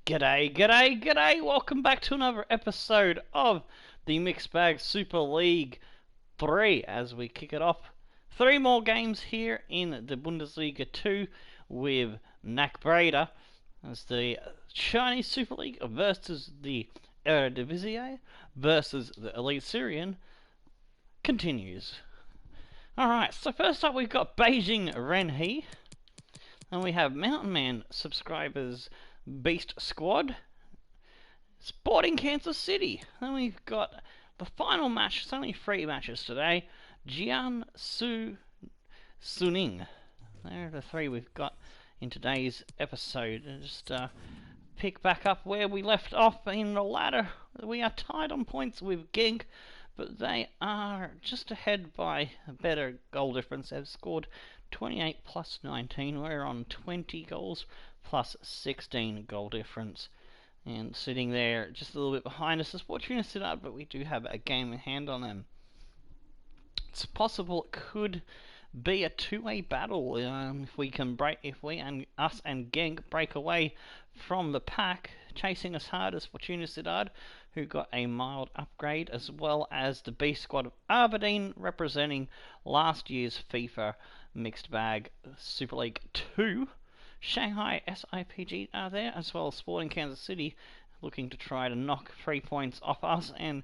G'day, g'day, g'day! Welcome back to another episode of the Mixed Bag Super League 3 as we kick it off. 3 more games here in the Bundesliga 2 with NAC Breda as the Chinese Super League versus the Eredivisie versus the Elite Syrian continues. Alright, so first up we've got Beijing Renhe, and we have Mountain Man subscribers Beast Squad, Sporting Kansas City. Then we've got the final match. It's only 3 matches today. Jiangsu Suning. There are the 3 we've got in today's episode. And just pick back up where we left off in the ladder. We are tied on points with Genk, but they are just ahead by a better goal difference. They've scored 28 plus 19. We're on 20 goals plus 16 goal difference. And sitting there just a little bit behind us is Fortuna Sittard, but we do have a game in hand on them. It's possible it could be a two-way battle if we can us and Genk break away from the pack, chasing as hard as Fortuna Sittard, who got a mild upgrade, as well as the B squad of Aberdeen, representing last year's FIFA Mixed Bag Super League 2. Shanghai SIPG are there, as well as Sporting Kansas City, looking to try to knock 3 points off us and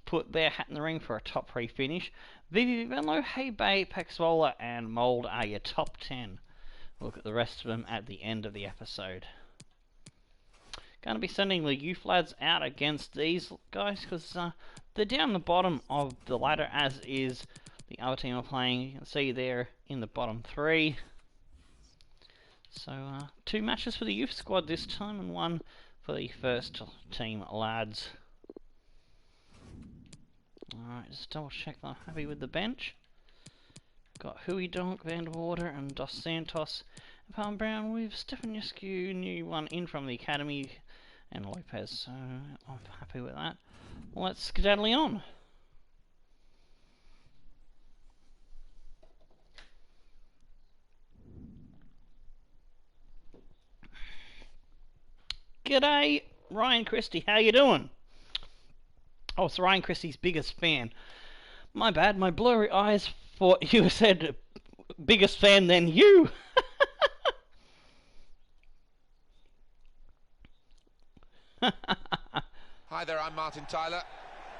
put their hat in the ring for a top 3 finish. VV Venlo, Hebei, Paxvola and Mould are your top 10. Look at the rest of them at the end of the episode. Going to be sending the youth lads out against these guys because they're down the bottom of the ladder, as is the other team are playing. You can see they're in the bottom 3. So 2 matches for the youth squad this time and 1 for the first team lads. Alright, just double check that I'm happy with the bench. Got Huey Donk, Van der Water and Dos Santos. Palm Brown with Stefanescu, new one in from the academy, and Lopez, so I'm happy with that. Let's skedaddle on. G'day, Ryan Christie, how you doing? Oh, it's Ryan Christie's biggest fan. My bad, my blurry eyes thought you said biggest fan than you. Hi there, I'm Martin Tyler.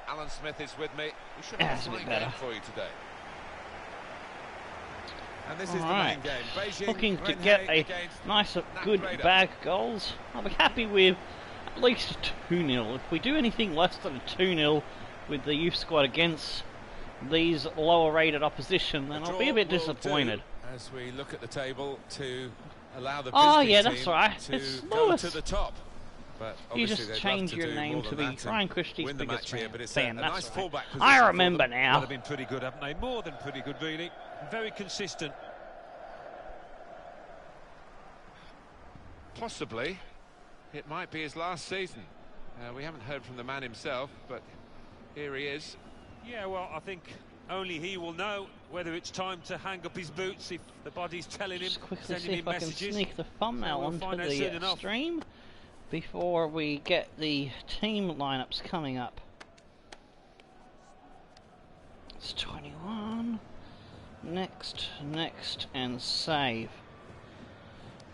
Alan Smith is with me. We should have a fine game for you today. And this is the main game. Beijing, looking to get a nice, good bag of goals. I'll be happy with at least 2-0. If we do anything less than a 2-0 with the youth squad against these lower rated opposition, then I'll be a bit disappointed. As we look at the table to allow the that's right. To it's go Lewis. to the top. But you just change your name to be Ryan Christie's biggest fan. But it's fan. a That's nice right. I remember now. Well, they've been pretty good, haven't they? More than pretty good, really. Very consistent. Possibly. It might be his last season. We haven't heard from the man himself, but here he is. Yeah, well, I think only he will know whether it's time to hang up his boots, if the body's telling him, Just quickly sending see him if I messages. can sneak the thumbnail we'll onto find out the soon enough. stream before we get the team lineups coming up. It's 21. Next, and save.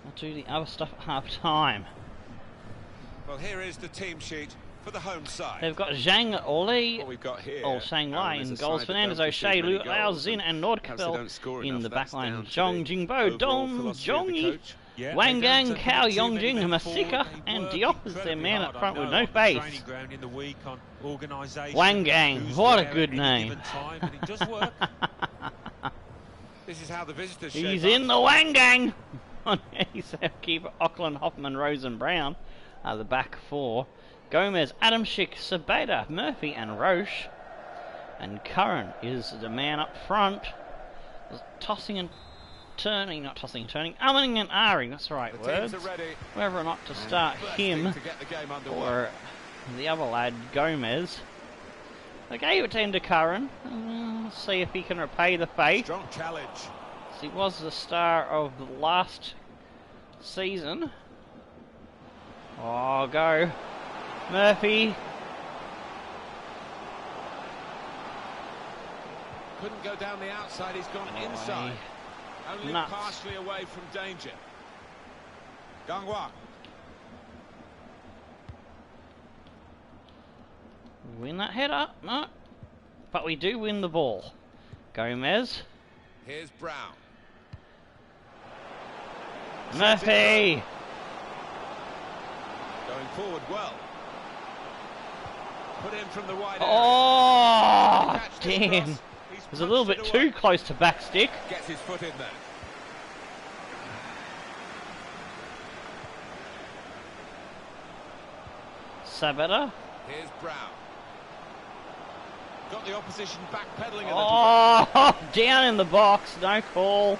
I'll do the other stuff at half time. Well, here is the team sheet for the home side. They've got Zhang Li, What we've got here, Shang Lai Aaron, in is a goals, side that Fernandez don't O'Shea, concede many Liu Lao goals, Xin and perhaps they Nordkveld don't score in enough. the That's backline. down to Zhong the Jingbo, overall Dong philosophy of the Zhongyi, coach. Yeah, Wang they don't Gang, put Cao too many Yongjing, men Masika forward. They and work Diop is their incredibly man hard. up front I with know, no on the face. training ground in the week, on organisation, Wang Gang, who's what a there good at any name. given time, and it does work. This is how the visitors He's shape in the Wang Gang. He's our keeper, Auckland, Hoffman, Rose and Brown are the back 4. Gomez, Adam Schick, Sabeda, Murphy and Roche. And Curran is the man up front. Tossing and turning, not tossing and turning, umming and ahhing, that's the right words. Whether or not to start him or the other lad, Gomez. I gave it to Ender Curran. Let's see if he can repay the faith. Strong challenge. He was the star of last season. Oh, go. Murphy. Couldn't go down the outside, he's gone inside. Only Nuts. partially away from danger. Gangwa. Win that header? No. But we do win the ball. Gomez. Here's Brown. Murphy! Going forward well. Put in from the wide area. Oh, Catched it damn. across. He's It was a little bit punched it away. too close to back stick. Gets his foot in there. Sabata. Here's Brown. Got the opposition backpedaling a little bit. Oh, down in the box. No call. Well,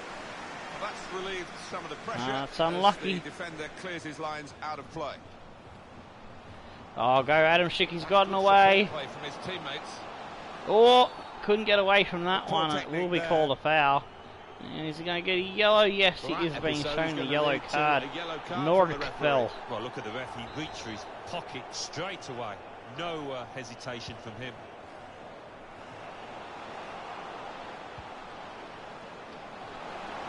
that's relieved some of the pressure. That's unlucky. As the defender clears his lines out of play. Oh, go Adam Schick. He's gotten away. Play from his teammates. Oh, couldn't get away from that Poor one. It will be technique called a foul. And is he going to get a yellow? Yes, he Well, is that being episode shown is a gonna yellow lead to card. a yellow card from the Nordic referee. fell. Well, look at the ref. He reached for his pocket straight away. No hesitation from him.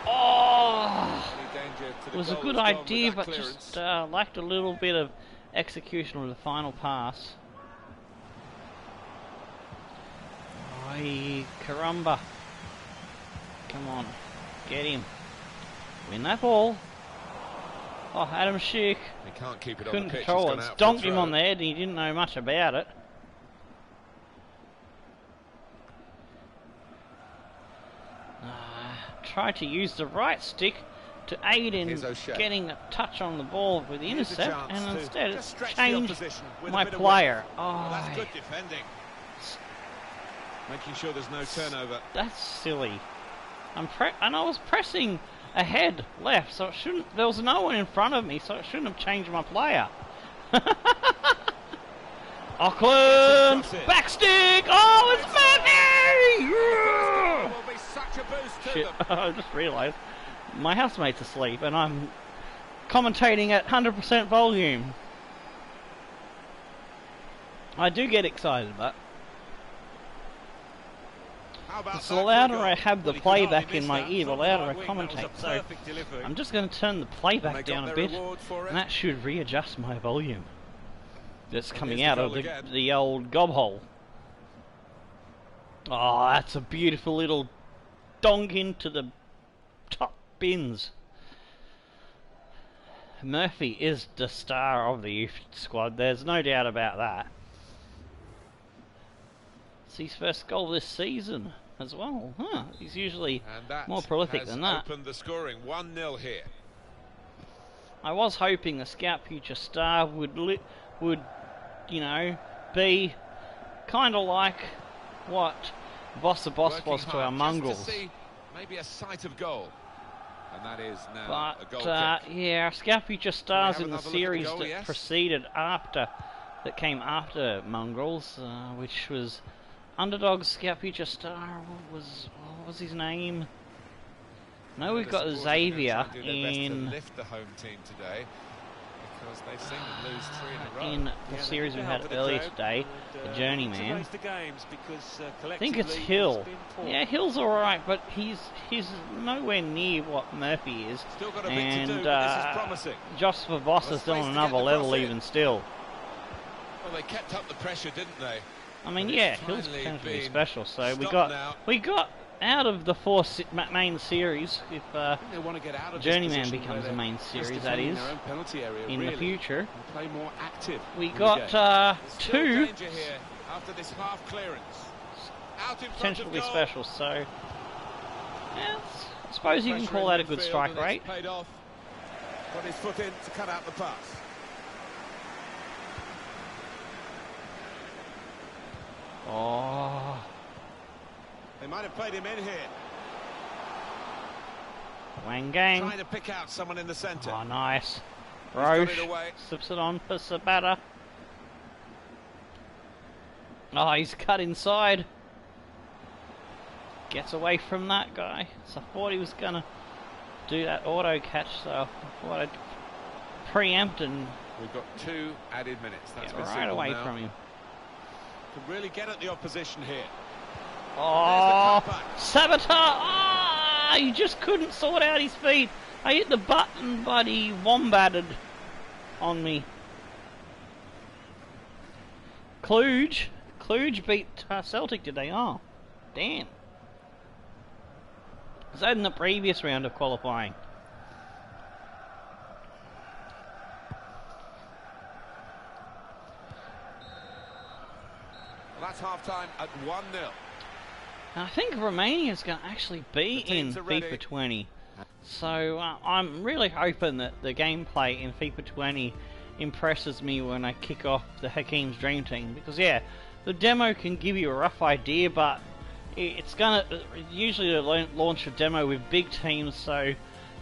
Oh, Any danger to it the was a goal good was gone with idea, that but clearance. just lacked a little bit of execution with the final pass. Oi, Karamba. Come on, get him. Win that ball. Oh, Adam Schick He can't keep it on couldn't the pitch. control He's it. gone out for a Stomped him throw. on the head and he didn't know much about it. Tried to use the right stick to aid in Here's O'Shea. getting a touch on the ball with the Here's a intercept, chance and to instead just it's stretch the changed opposition with a my bit of player. width. Oh, Well, that's good defending. Making sure there's no turnover. that's silly. And I was pressing ahead left, so it shouldn't. There was no one in front of me, so it shouldn't have changed my player. Auckland back stick. Oh, it's Murphy! Yeah! Will be such a boost to Shit, them. I just realised my housemate's asleep and I'm commentating at 100% volume. I do get excited, but How about it's that the for a louder goal? I have the Well, he could hardly playback in miss my that ear, the from the louder I right wing. That was commentate. a So perfect delivery. I'm just going to turn the And they playback got down a their bit, reward for it. and that should readjust my volume that's And coming here's out the of goal again. the old gob hole. Oh, that's a beautiful little donk into the top bins. Murphy is the star of the youth squad, there's no doubt about that. It's his first goal this season as well. Huh, he's usually And that more prolific has than that. opened the scoring. 1-0 here. I was hoping the Scout Future Star would, you know, be kind of like what Boss the Boss Working was to our hard just mongrels. to see maybe a sight of goal. And that is now a goal But kick. yeah, Scout Future Stars have in the another look at the series goal? that Yes. preceded after, that came after Mongrels, which was Underdog Scout Future Star. What was his name? No, we've The got supporters are gonna Xavier try and do their best to in lift the home team today, because they've seen them lose 3 in a row. in the Yeah, series they we help had with the earlier crowd today, and, the to Journeyman. raise the games because, I think it's collectively Hill. it's been poor. Yeah, Hill's alright, but he's nowhere near what Murphy is. Still got a bit And to do, but this is promising. Josh Vavos is still on another level even still. Well, they kept up the pressure, didn't they? I mean, But yeah, it's Hill's finally potentially been special. So we stopped now. got out of the four main series. If They want to get out of this Journeyman position becomes where a main they're series, just that defending is, their own penalty area, in really, the future, and play more active. we in the got game. Still two danger here after this half clearance. Out in front of potentially goal. special. So, yeah, I suppose you can Pressure call in that a good midfield, strike and it's rate. Paid off. Got his foot in to cut out the pass. Oh, They might have played him in here. Wang Gang. Trying to pick out someone in the centre. Oh, nice. got it Roche away. slips it on for Sabata. Oh, he's cut inside. Gets away from that guy. So I thought he was going to do that auto catch, so I thought I'd preempt and We've got 2 added minutes. That's Get been right signalled away now. from him. Can really get at the opposition here. Oh, There's the cutback. Saboteur! Ah, he just couldn't sort out his feet. I hit the button, but he wombated on me. Cluj beat Celtic today. Oh, damn. Was that in the previous round of qualifying? Well, that's half-time at 1-0. I think Romania's going to actually be The in teams are ready. FIFA 20. So I'm really hoping that the gameplay in FIFA 20 impresses me when I kick off the Hakim's Dream Team. Because yeah, the demo can give you a rough idea, but it's going to usually launch a demo with big teams, so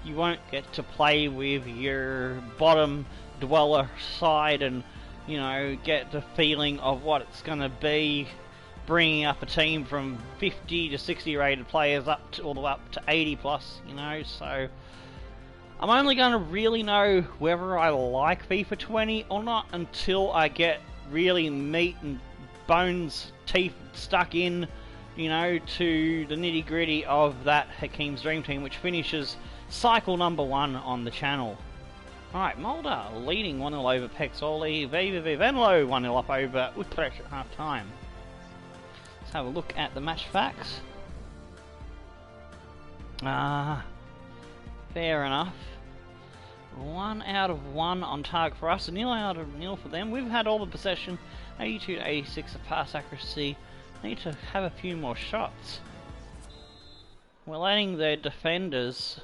you won't get to play with your bottom dweller side and, you know, get the feeling of what it's going to be bringing up a team from 50 to 60 rated players up to all the way up to 80 plus, you know. So I'm only going to really know whether I like FIFA 20 or not until I get really meat and bones, teeth stuck in, you know, to the nitty gritty of that Hakim's Dream Team, which finishes cycle number 1 on the channel. Alright, Mulder leading 1-0 over Pexoli, Venlo 1-0 up over Utrecht at half time. Let's have a look at the match facts. Fair enough. 1 out of 1 on target for us, a 0 out of 0 for them. We've had all the possession, 82 to 86 of pass accuracy. Need to have a few more shots. We're letting their defenders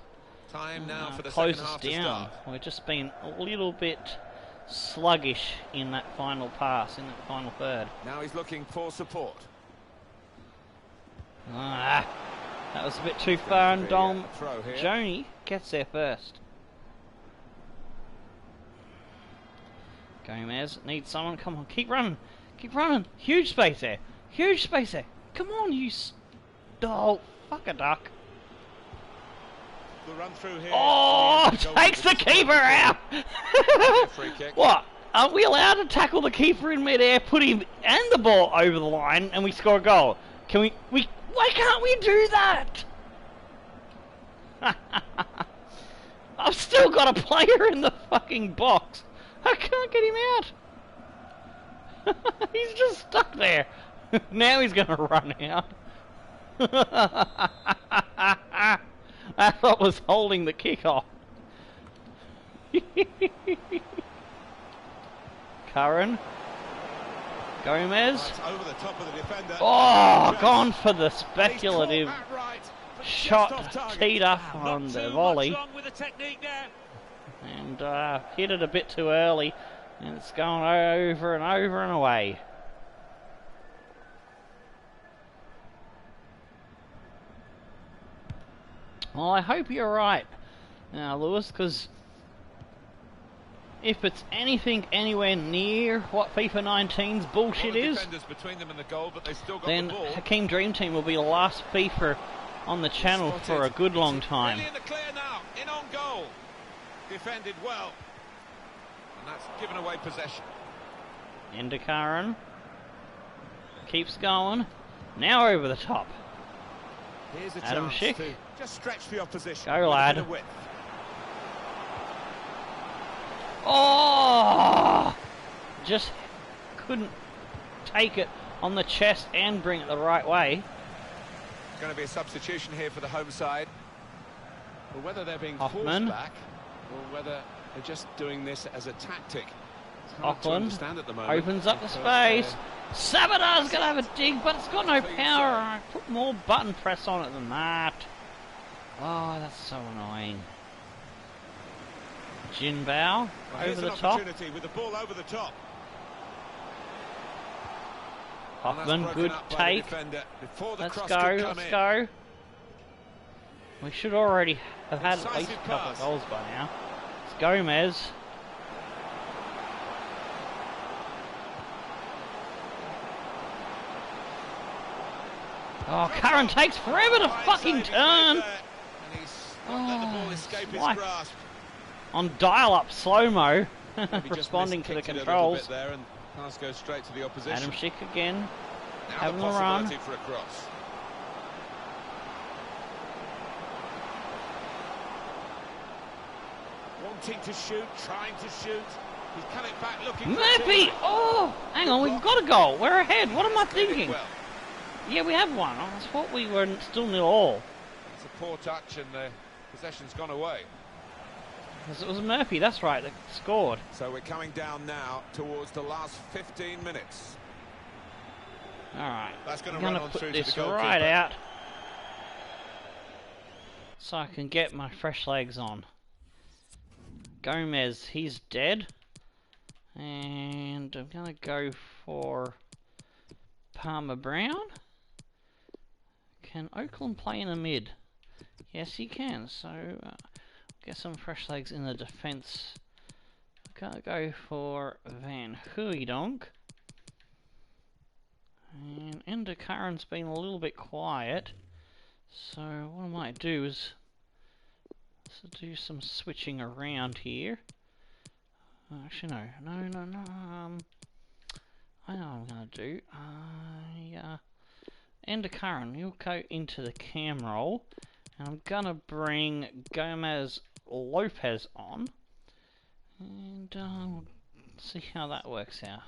Time now for the close second us half to down. start. We've just been a little bit sluggish in that final pass, in that final third. Now he's looking for support. That was a bit too far, and Dom A throw here. Joni gets there first. Gomez needs someone. Come on, keep running. Keep running. Huge space there. Huge space there. Come on, you oh, fuck a duck. The run through here. Oh, takes the keeper out. Free kick. What? Aren't we allowed to tackle the keeper in midair, put him and the ball over the line, and we score a goal? Can we why can't we do that? I've still got a player in the fucking box. I can't get him out. He's just stuck there. Now he's going to run out. I thought was holding the kickoff. Curran. Gomez. That's over the top of the defender. Oh, Just- gone for the and he's speculative caught that right, but just shot, off target. teed up Not on the too volley, much wrong with the technique there. and hit it a bit too early, and it's going over and over and away. Well, I hope you're right, Lewis, because if it's anything anywhere near what FIFA 19's bullshit Lot of is, defenders between them and the goal, but they still got then the ball. Hakim Dream Team will be the last FIFA on the channel for a good long time. Really in the clear now, in on goal. Defended well. And that's given away possession. Endikaran keeps going. Now over the top. Here's a Adam chance Schick. to just stretch the opposition. Go, with a bit lad. of width. Oh! Just couldn't take it on the chest and bring it the right way. Going to be a substitution here for the home side. But whether they're being Hoffman. forced back or whether they're just doing this as a tactic, it's hard to Auckland understand at the moment. opens up the because space. Saboteur's going to have a dig, but it's got no power. I put more button press on it than that. Oh, that's so annoying. Jinbao here's over the an top. opportunity with the ball over the top. And that's Hoffman, broken good up by the take. defender before the Let's cross go, could come let's in. go. We should already have had at least Decisive a couple of pass. goals by now. It's Gomez. Oh, Curran takes forever to Fine fucking save he's turn. made there, and he's not let the ball escape his why? grasp. On dial-up slow-mo. Maybe just responding to the miskicked it a little controls. bit there, and pass goes straight to the opposition. Adam Schick again, Now having the a run. possibility for a cross. Wanting to shoot, trying to shoot. He's cut it back, looking for Murphy! Oh, hang on, we've got a goal. We're ahead. What am I Played it thinking? well. Yeah, we have one. I thought we were still 0-0. It's a poor touch and the possession's gone away. Because it was Murphy, that's right, that scored. So we're coming down now towards the last 15 minutes. Alright, That's going I'm to run going on to through put to this the goalkeeper. right out so I can get my fresh legs on. Gomez, he's dead. And I'm going to go for Palmer Brown. Can Oakland play in the mid? Yes, he can. So, get some fresh legs in the defence. I'm going to go for Van Hooijdonk. And Ender Curran's been a little bit quiet. So, what I might do is do some switching around here. Actually, no. I know what I'm going to do. Ender Curran, you'll go into the cam role. And I'm going to bring Gomez Lopez on. And we'll see how that works out.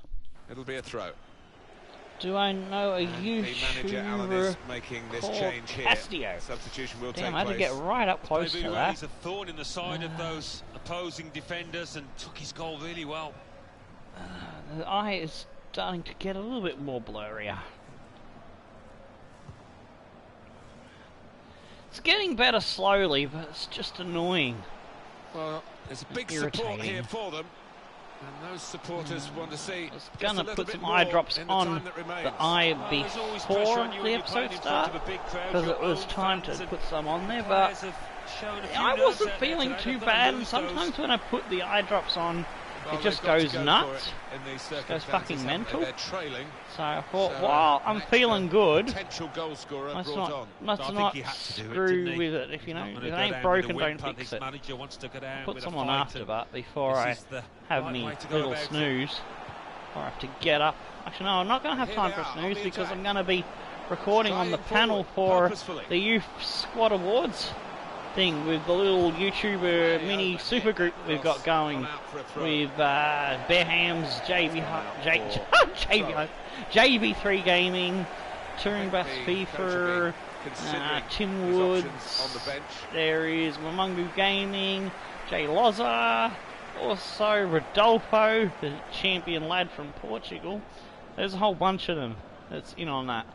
It'll be a throw. Do I know a The manager, Alan, is YouTuber making this called change here. Castillo? Substitution will Damn, take I had to place. get right up close Maybe to when that. he's a thorn in the side of those opposing defenders and took his goal really well. The eye is starting to get a little bit more blurrier. It's getting better slowly, but it's just annoying. Well, there's a big support here for them. And those supporters want to see I was just going a to little put bit some more eye drops in the on time that remains. the eye There's always before pressure on you the when you're playing episode in front started, of a big crowd. because Your it was own time to fans and put some on there, players but have shown a few I nerves wasn't out there feeling today. too They've got to bad, and lose sometimes those. when I put the eye drops on, Well, it just they've got to goes go for nuts. it in these Goes circumstances, fucking haven't they? mental. They're trailing. So I thought, So, while I'm an feeling extra good, potential goal scorer let's brought not, on. let's I think not he had to do it, screw didn't he? with it. If you know, Not if gonna it go ain't down broken, with a don't whimper. fix This it. manager wants to go down Put with someone a fight, after and that before this I is the have right me way to go little about it. snooze, or I have to get up. Actually, no, I'm not going to have Here time they for are, a on snooze the because attack. I'm going to be recording on the Trying panel forward, for purposefully. the Youth Squad Awards thing with the little YouTuber mini super group we've got going with Bearham's JB3 Gaming, Touring Bass FIFA, Tim Woods, on the bench. there is Mamungu Gaming, Jay Loza, also Rodolfo, the champion lad from Portugal. There's a whole bunch of them that's in on that.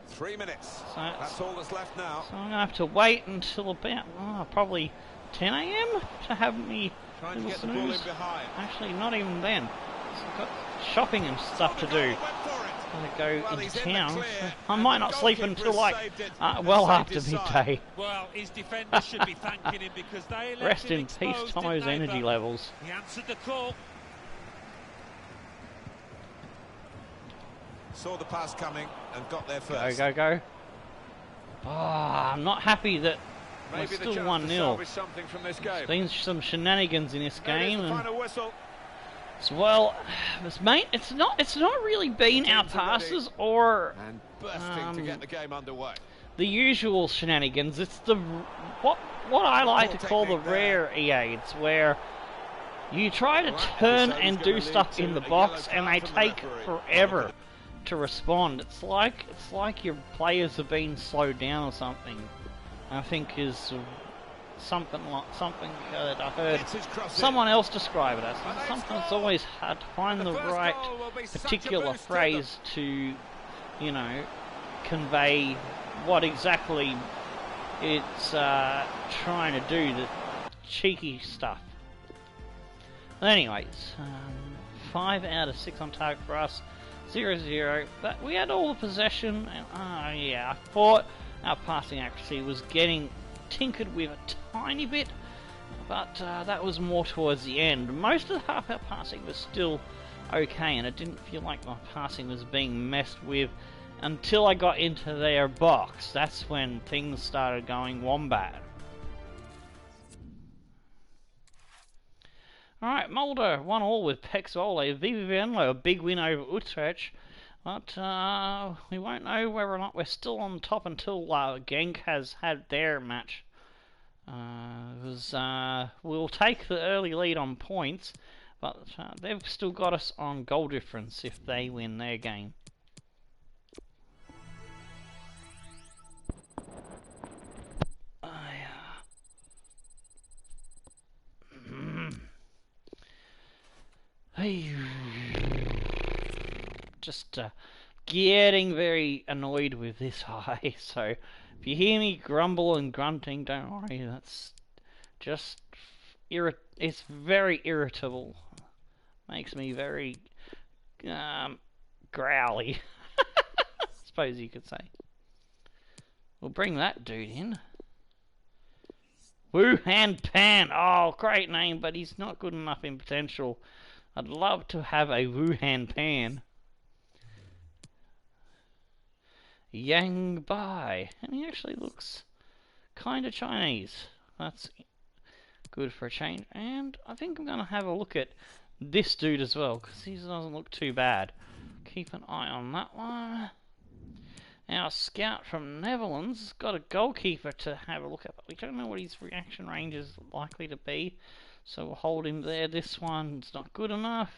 3 minutes. So That's all that's left now. I'm going to have to wait until about probably 10 AM to have me Trying to little get the ball in snooze. behind. Actually, not even then. I've got shopping and stuff to do. Went for it. I'm going to go Well, he's into in the town. clear, So I and might the not sleep goalkeeper until has like saved it and well saved after his side. midday. Well, his defenders should be thanking him because they left Rest him in peace, exposed, Tomo's didn't they? energy But levels. he answered the call. Saw the pass coming and got there Go, first. go. Oh, I'm not happy that we're Maybe the still chance 1-0. to salvage something from this There's game. been some shenanigans in this There it is, game, the and final whistle. well, it's not really been our Teams are ready. passes or And bursting to get the game underway. the usual shenanigans. It's the what I like to Poor call the technique there. rare EAs, where you try to Well, turn so he's and gonna do lead stuff to in the a box, yellow and card they from the take referee. forever to respond. It's like your players have been slowed down or something. I think is something that I heard Gets his cross in. someone else describe it as. And it's Sometimes it's goal. always hard to find the first right goal will be such a particular boost to them. phrase to, convey what exactly it's trying to do, the cheeky stuff. Anyways, 5 out of 6 on target for us, 0-0, but we had all the possession, and yeah, I thought our passing accuracy was getting tinkered with a tiny bit, but that was more towards the end. Most of the half our passing was still okay, and it didn't feel like my passing was being messed with until I got into their box. That's when things started going wombat. Alright, Mulder 1-1 with Pexvolle. VV Venlo, a big win over Utrecht. But we won't know whether or not we're still on top until Genk has had their match. We'll take the early lead on points, but they've still got us on goal difference if they win their game. Just getting very annoyed with this high, so if you hear me grumble and grunting, don't worry, that's just it's very irritable. Makes me very growly, I suppose you could say. We'll bring that dude in. Wuhan Pan, oh great name, but he's not good enough in potential. I'd love to have a Wuhan Pan. Yang Bai, and he actually looks kind of Chinese. That's good for a change. And I think I'm going to have a look at this dude as well, because he doesn't look too bad. Keep an eye on that one. Our scout from Netherlands has got a goalkeeper to have a look at, but we don't know what his reaction range is likely to be, so we'll hold him there. This one's not good enough.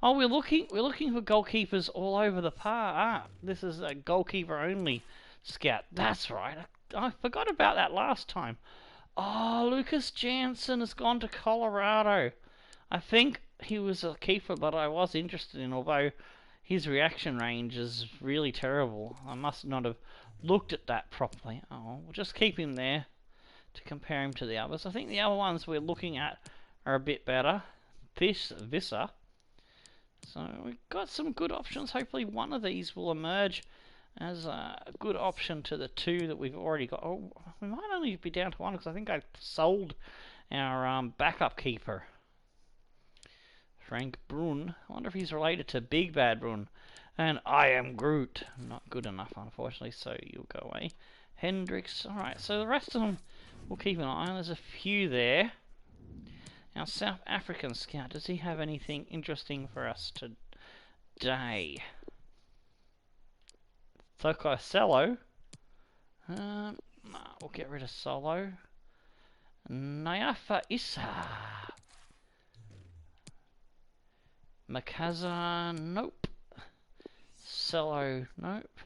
Oh, we're looking for goalkeepers all over the park. This is a goalkeeper only scout. That's right. I forgot about that last time. Oh, Lucas Jansen has gone to Colorado. I think he was a keeper, but I was interested in, although his reaction range is really terrible. I must not have looked at that properly. Oh, we'll just keep him there to compare him to the others. I think the other ones we're looking at are a bit better. Visser. So we've got some good options. Hopefully one of these will emerge as a good option to the two that we've already got. Oh, we might only be down to one because I think I sold our backup keeper, Frank Brun. I wonder if he's related to Big Bad Brun. And I am Groot. Not good enough, unfortunately, so you'll go away. Hendricks. Alright, so the rest of them we'll keep an eye on. There's a few there. Our South African scout, does he have anything interesting for us today? Soko Selo. Nah, we'll get rid of Solo. Nyafa Issa. Makaza, nope. Selo, nope.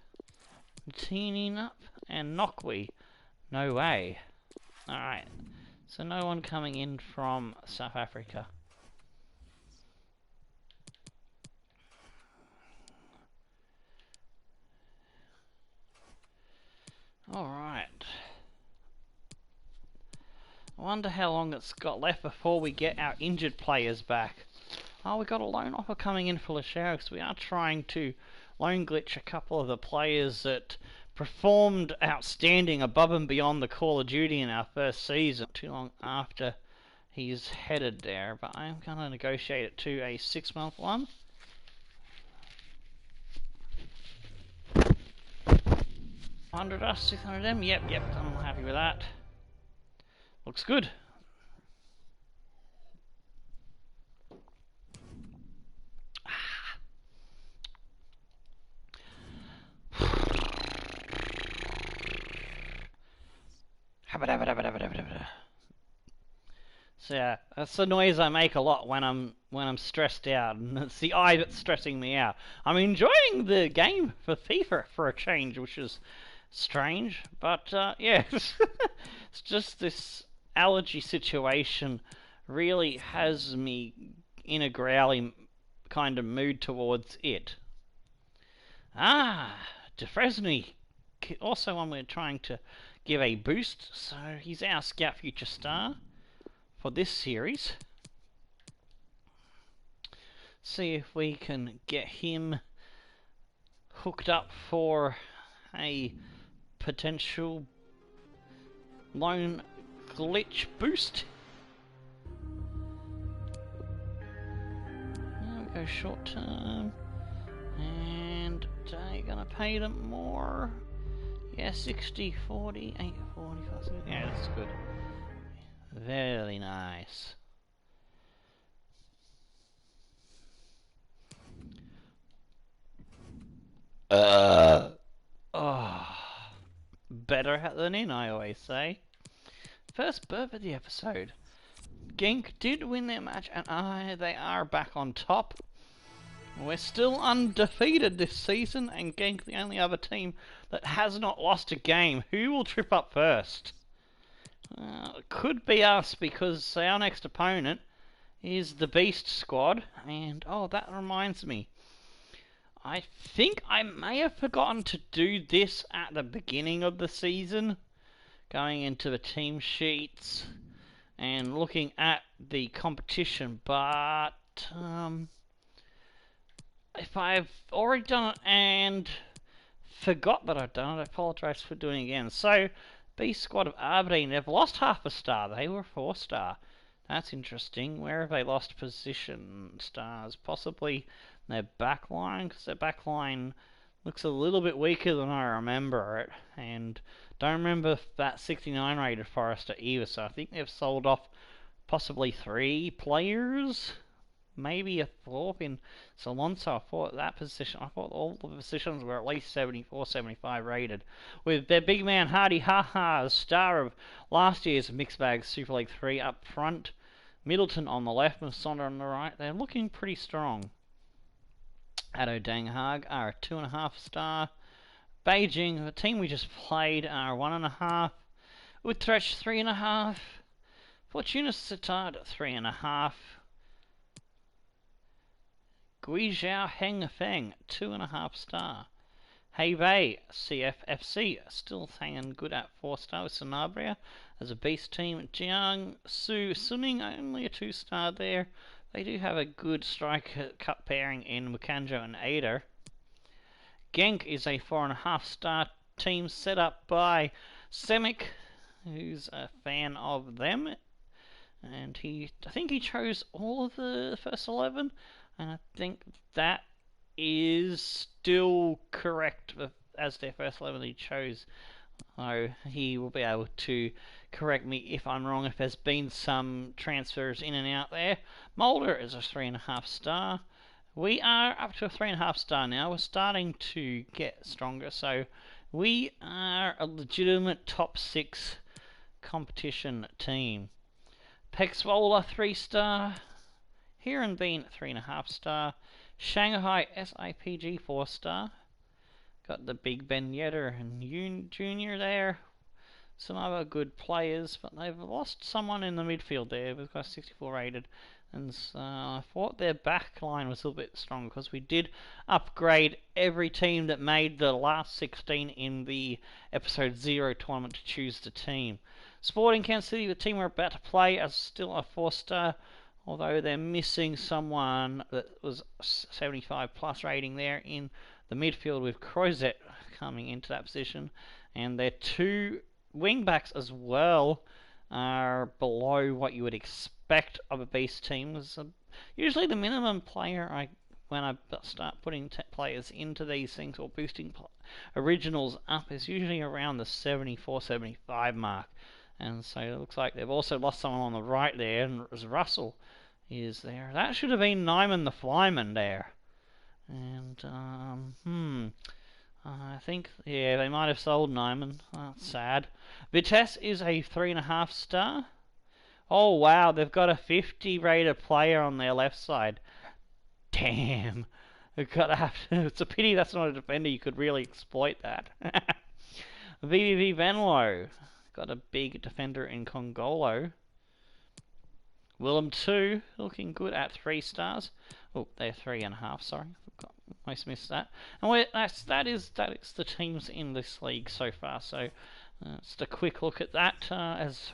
Teeny, nope. And Nokwe, no way. Alright. So no one coming in from South Africa. Alright. I wonder how long it's got left before we get our injured players back. Oh, we got a loan offer coming in for Lashao, because we are trying to loan glitch a couple of the players that performed outstanding above and beyond the Call of Duty in our first season. Too long after he's headed there, but I'm going to negotiate it to a 6-month one. $100 600M, yep, I'm happy with that. Looks good. So yeah, that's the noise I make a lot when I'm stressed out, and it's the eye that's stressing me out. I'm enjoying the game for FIFA for a change, which is strange, but yeah, it's just this allergy situation really has me in a growly kind of mood towards it. DeFresny, also one we're trying to give a boost, so he's our Scout Future Star for this series. See if we can get him hooked up for a potential loan glitch boost. There we go, short term. And are you gonna pay them more? Yeah, 60, 40, 8, 45. Yeah, that's good. Very nice. Oh, better than in, I always say. First burp of the episode. Genk did win their match, and they are back on top. We're still undefeated this season, and Genk the only other team that has not lost a game. Who will trip up first? It could be us, because our next opponent is the Beast Squad, and oh, that reminds me. I think I may have forgotten to do this at the beginning of the season, going into the team sheets and looking at the competition, but if I've already done it and forgot that I've done it, I apologise for doing it again. So, Beast Squad of Aberdeen, they've lost half a star. They were 4-star. That's interesting. Where have they lost position stars? Possibly their backline, because their backline looks a little bit weaker than I remember it. And don't remember that 69 rated Forrester either, so I think they've sold off possibly 3 players. Maybe a 4th in Salonso. I thought that position, I thought all the positions were at least 74, 75 rated. With their big man Hardy Haha, star of last year's Mixed Bag Super League 3 up front. Middleton on the left, Masonda on the right. They're looking pretty strong. Ado Danghag are a 2.5-star. Beijing, the team we just played, are 1.5. Utrecht 3.5. Fortuna Sittard 3.5. Guizhou Hengfeng 2.5-star. Hebei CFFC still hanging good at 4-star with Sanabria as a base team. Jiangsu Suning only a 2-star there. They do have a good striker cup pairing in Mukanjo and Ada. Genk is a 4.5-star team set up by Semic, who's a fan of them, and I think he chose all of the first 11, and I think that is still correct as their first 11 he chose. So he will be able to correct me if I'm wrong, if there's been some transfers in and out there. Mulder is a 3.5-star. We are up to a 3.5-star now. We're starting to get stronger, so we are a legitimate top 6 competition team. Pexwola 3-star. Heerenveen 3.5-star. Shanghai SIPG 4-star. Got the big Ben Yedder and Yoon Jr. there. Some other good players, but they've lost someone in the midfield there. We've got 64 rated. And I thought their back line was a little bit strong, because we did upgrade every team that made the last 16 in the episode 0 tournament to choose the team. Sporting Kansas City, the team we're about to play, is still a 4-star, although they're missing someone that was 75 plus rating there in the midfield, with Crozet coming into that position, and their 2 wingbacks as well are below what you would expect of a base team. Usually the minimum player when I start putting players into these things or boosting originals up is usually around the 74, 75 mark. And so it looks like they've also lost someone on the right there, and Russell is there. That should have been Nyman the Flyman there. And, I think, yeah, they might have sold Nyman. That's sad. Vitesse is a 3.5-star. Oh, wow, they've got a 50 rated player on their left side. Damn. It's a pity that's not a defender. You could really exploit that. VVV Venlo. Got a big defender in Congolo. Willem 2, looking good at 3 stars. Oh, they're 3.5, sorry. Almost missed that. And that is the teams in this league so far. So just a quick look at that as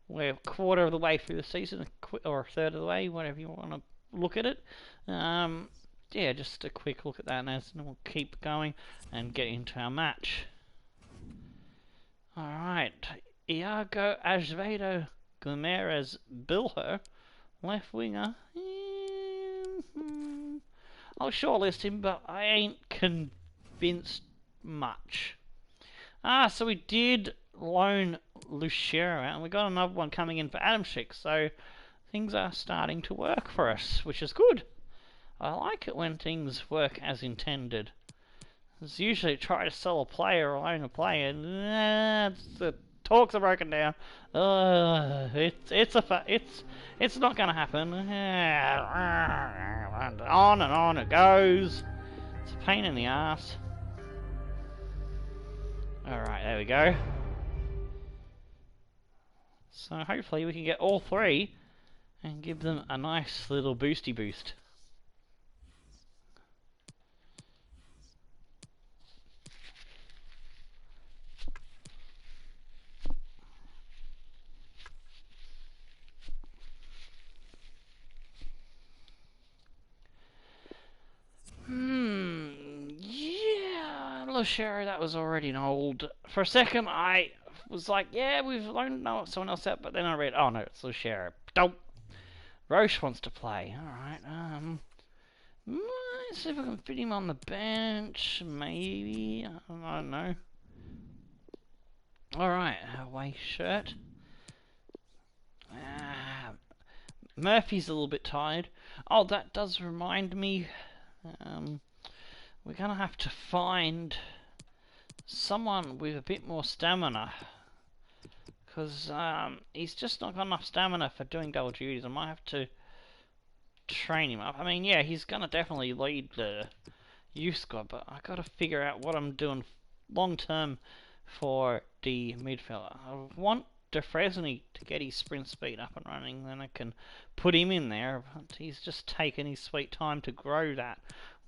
we're a quarter of the way through the season, or a third of the way, whatever you want to look at it. Yeah, just a quick look at that, and we'll keep going and get into our match. Alright, Iago Azevedo Guimarães Bilher, left winger. I'll shortlist him, but I ain't convinced much. So we did loan Lucero out, and we got another one coming in for Adamczyk, so things are starting to work for us, which is good. I like it when things work as intended. As usually try to sell a player or own a player, the talks are broken down. It's not gonna happen. On and on it goes. It's a pain in the ass. Alright, there we go. So hopefully we can get all three and give them a nice little boosty boost. Yeah, Loshero, that was already an old. For a second, I was like, yeah, we've loaned someone else out, but then I read, oh no, it's Loshero. Nope. Roche wants to play. Alright, let's see if I can fit him on the bench. Maybe. I don't know. Alright, away shirt. Murphy's a little bit tired. Oh, that does remind me. We're gonna have to find someone with a bit more stamina, because he's just not got enough stamina for doing double duties. I might have to train him up. I mean, yeah, he's gonna definitely lead the youth squad, but I gotta figure out what I'm doing long term for the midfielder. I want DeFresney to get his sprint speed up and running, then I can put him in there, but he's just taken his sweet time to grow that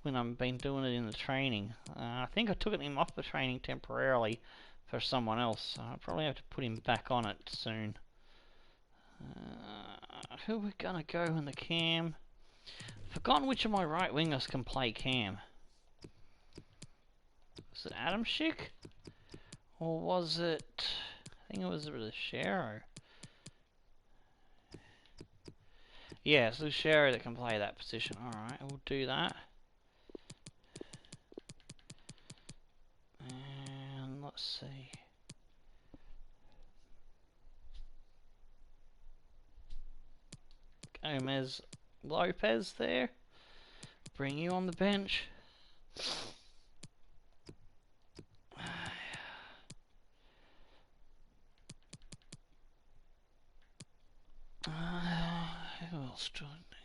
when I've been doing it in the training. I think I took him off the training temporarily for someone else, so I'll probably have to put him back on it soon. Who are we gonna go in the cam? Forgotten which of my right wingers can play cam. Was it Adam Schick? Or was it... I think it was Lucero. Yeah, it's Lucero that can play that position. Alright, we'll do that. And let's see. Gomez Lopez there. Bring you on the bench. Who else joined me?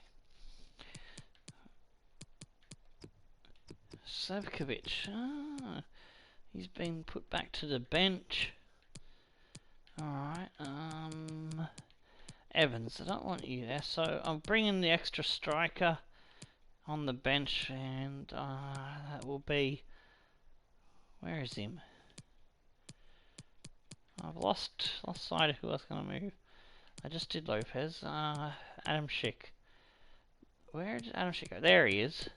Savkovic. He's been put back to the bench. Alright, Evans, I don't want you there, so I'm bringing the extra striker on the bench, and that will be... Where is him? I've lost sight of who I was going to move. I just did Lopez. Adam Schick. Where did Adam Schick go? There he is.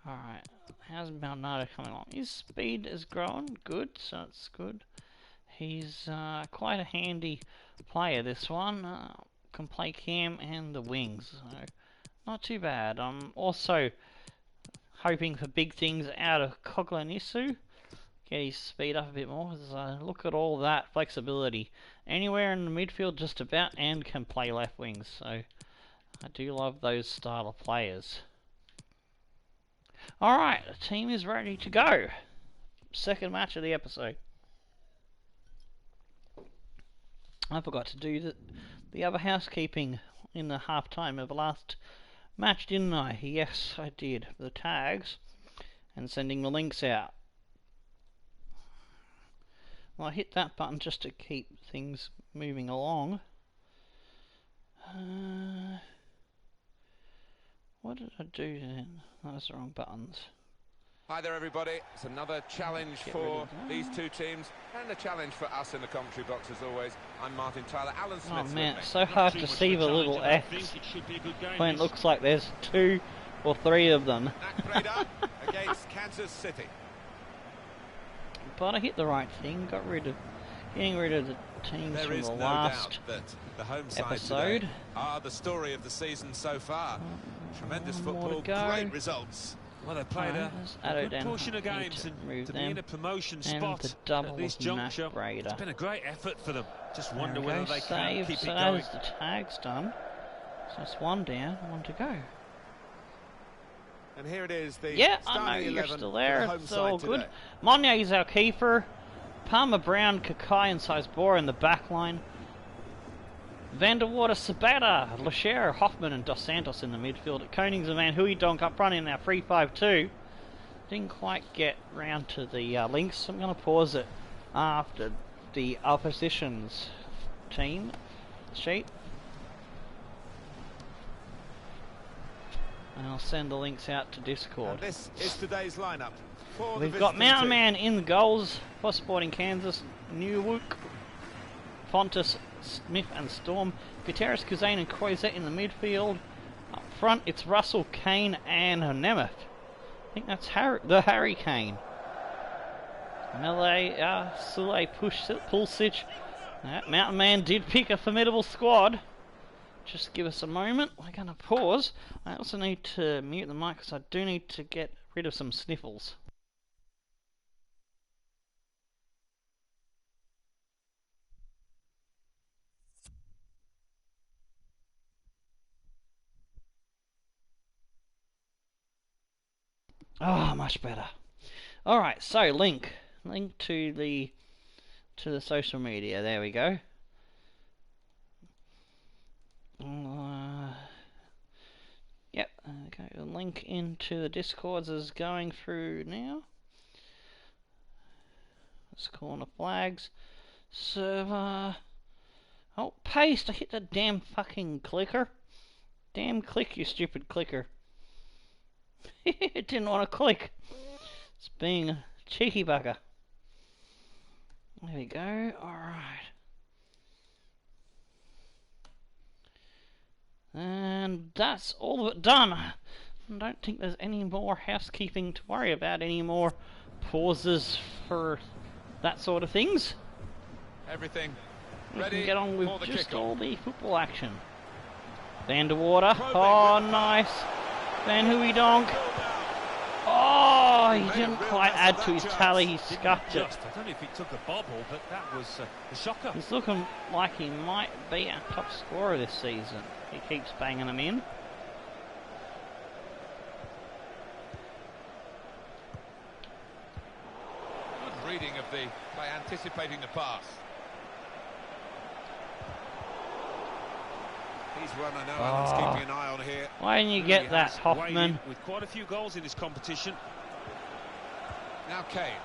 Alright. How's Bernardo coming along? His speed is growing. Good, so it's good. He's quite a handy player, this one. Can play cam and the wings. So not too bad. I'm also hoping for big things out of Coglanisu. Get his speed up a bit more. Look at all that flexibility. Anywhere in the midfield just about, and can play left wings. So I do love those style of players. Alright, the team is ready to go. Second match of the episode. I forgot to do the other housekeeping in the half-time of the last match, didn't I? Yes, I did. The tags and sending the links out. Well, I hit that button just to keep things moving along. What did I do then? That was the wrong buttons. Hi there, everybody. It's another challenge for these two teams and a challenge for us in the commentary box as always. I'm Martin Tyler. Alan Smith. Oh man, it's so hard to see the little X when it looks like there's 2 or 3 of them. NAC Breda against Kansas City. But I hit the right thing, getting rid of the teams there from is the no last doubt that the home side episode. Are the story of the season so far. Tremendous football, great results. Well, they played a good portion of games, and to be in a promotion spot at this juncture, it's been a great effort for them. Just wonder whether they can keep it going. The tag's done. So it's 1 down, 1 to go. And here it is, the yeah, I know you're still there. It's all good. Monye is our keeper. Palmer, Brown, Kakai and Sizebora in the back line. Vanderwater, Sabata, Lachera, Hoffman and Dos Santos in the midfield. Konings and Van Hooijdonk up front in our 3-5-2. Didn't quite get round to the links, so I'm going to pause it after the opposition's team sheet. And I'll send the links out to Discord. And this is today's lineup. We've got Mountain Man in the goals for Sporting Kansas, Newhook, Fontes, Smith and Storm, Gutierrez, Kuzane and Croizet in the midfield. Up front it's Russell, Kane and Nemeth. I think that's Harry Kane. Melee, Sule, Pulisic. Mountain Man did pick a formidable squad. Just give us a moment. We're going to pause. I also need to mute the mic because I do need to get rid of some sniffles. Oh, much better. Alright, so link to the social media. There we go. Yep, okay. The link into the Discords is going through now. Let's corner flags. Server. Oh, paste! I hit the damn fucking clicker. Damn click, you stupid clicker. It didn't want to click. It's being a cheeky bugger. There we go. Alright. And that's all of it done. I don't think there's any more housekeeping to worry about, any more pauses for that sort of things. Everything we ready. Can get on with just all the football action. Vanderwater. Oh, nice. Van Hooijdonk. Oh, he didn't quite add to his tally. He scuffed it. I don't know if he took a bobble, but that was a shocker. He's looking like he might be our top scorer this season. He keeps banging them in. Good reading of the play, anticipating the pass. He's one I know Alan's keeping an eye on here. Why didn't you get that, Hoffman? With quite a few goals in this competition. Now Kane.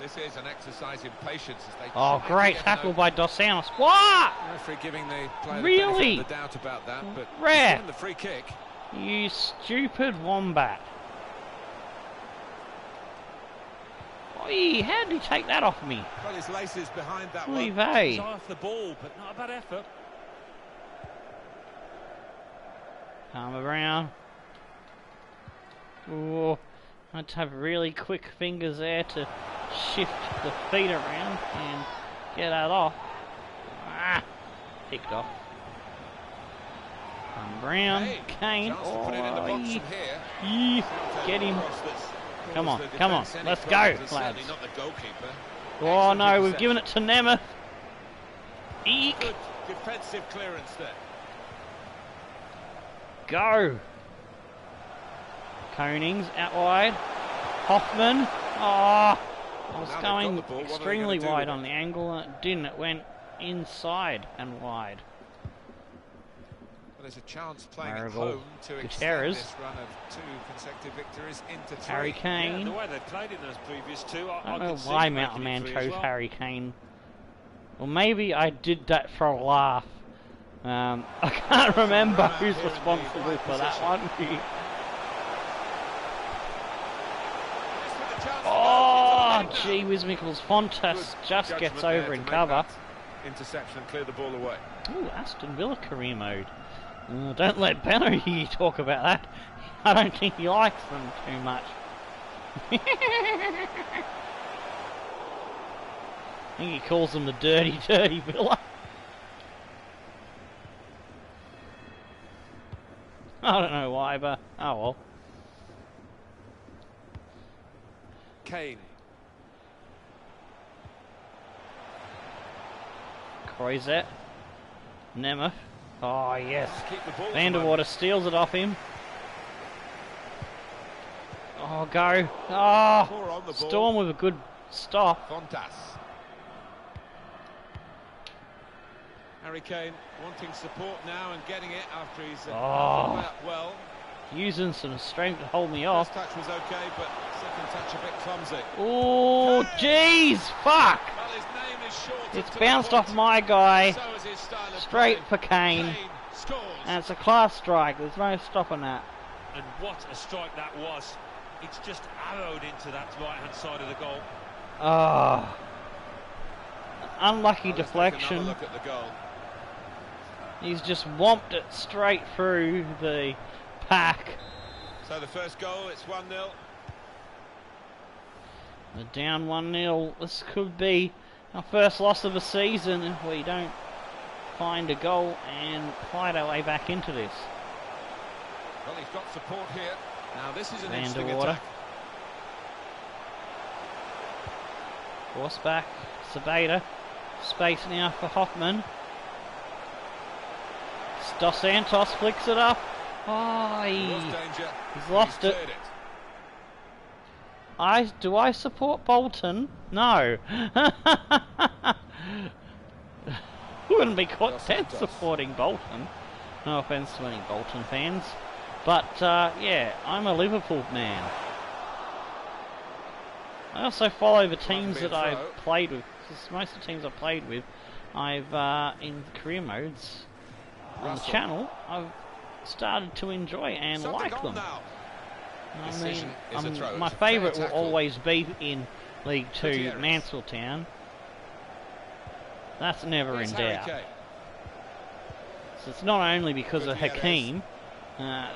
This is an exercise in patience as they great tackle by Dos Santos. What? Referee giving the player really? the doubt about that, but rare. the free kick. You stupid wombat. Oi, how did he take that off me? Got his laces behind that one. He's off the ball, but not a bad effort. Palmer Brown. Oh, I had to have really quick fingers there to shift the feet around and get that off. Picked off. Brown, Kane. Get him. Come on, let's go, lads. Oh no, we've given it to Nemeth. Eek. Good defensive clearance there. Go. Konings out wide. Hoffman. I was going extremely wide on the angle and it didn't. It went inside and wide. Well, there's a chance playing at home to extend this run of 2 consecutive victories into 3. Harry Kane. Yeah, the way they played in those previous 2, I don't know why Mountain Man chose Harry Kane. Well, maybe I did that for a laugh. I can't remember who's responsible for that one. Oh, gee whiz Mickles. Fontes just gets over in cover. Interception and clear the ball away. Ooh, Aston Villa career mode. Don't let Benno talk about that. I don't think he likes them too much. I think he calls them the dirty Villa. I don't know why, but oh well. Kane. Croizet. Nemeth. Oh yes. Vanderwater steals it off him. Oh, go. Oh, Storm with a good stop. Fontas. Harry Kane wanting support now and getting it after he's well. Using some strength to hold me off. First touch was okay, but second touch a bit clumsy. Oh, jeez, fuck! Well, his name is short. It's bounced off my guy, straight for Kane, and it's a class strike. There's no stopping that. And what a strike that was! It's just arrowed into that right-hand side of the goal. Oh, unlucky deflection. Look at the goal. He's just whomped it straight through the pack. So the first goal, it's 1-0. We're down 1-0. This could be our first loss of the season if we don't find a goal and fight our way back into this. Well, he's got support here. Now this is an Van interesting der Water. attack. Force back, Sabeda. Space now for Hoffman. Dos Santos flicks it up. Oh, he's lost it. Do I support Bolton? No. Wouldn't be content supporting Bolton. No offence to any Bolton fans. But, yeah, I'm a Liverpool man. I also follow the teams that I've played with. Because most of the teams I've played with, I've, in career modes on the channel, I've started to enjoy and like them. I mean, my favourite will always be in League 2, Mansfield. That's never in doubt. So it's not only because of Hakeem.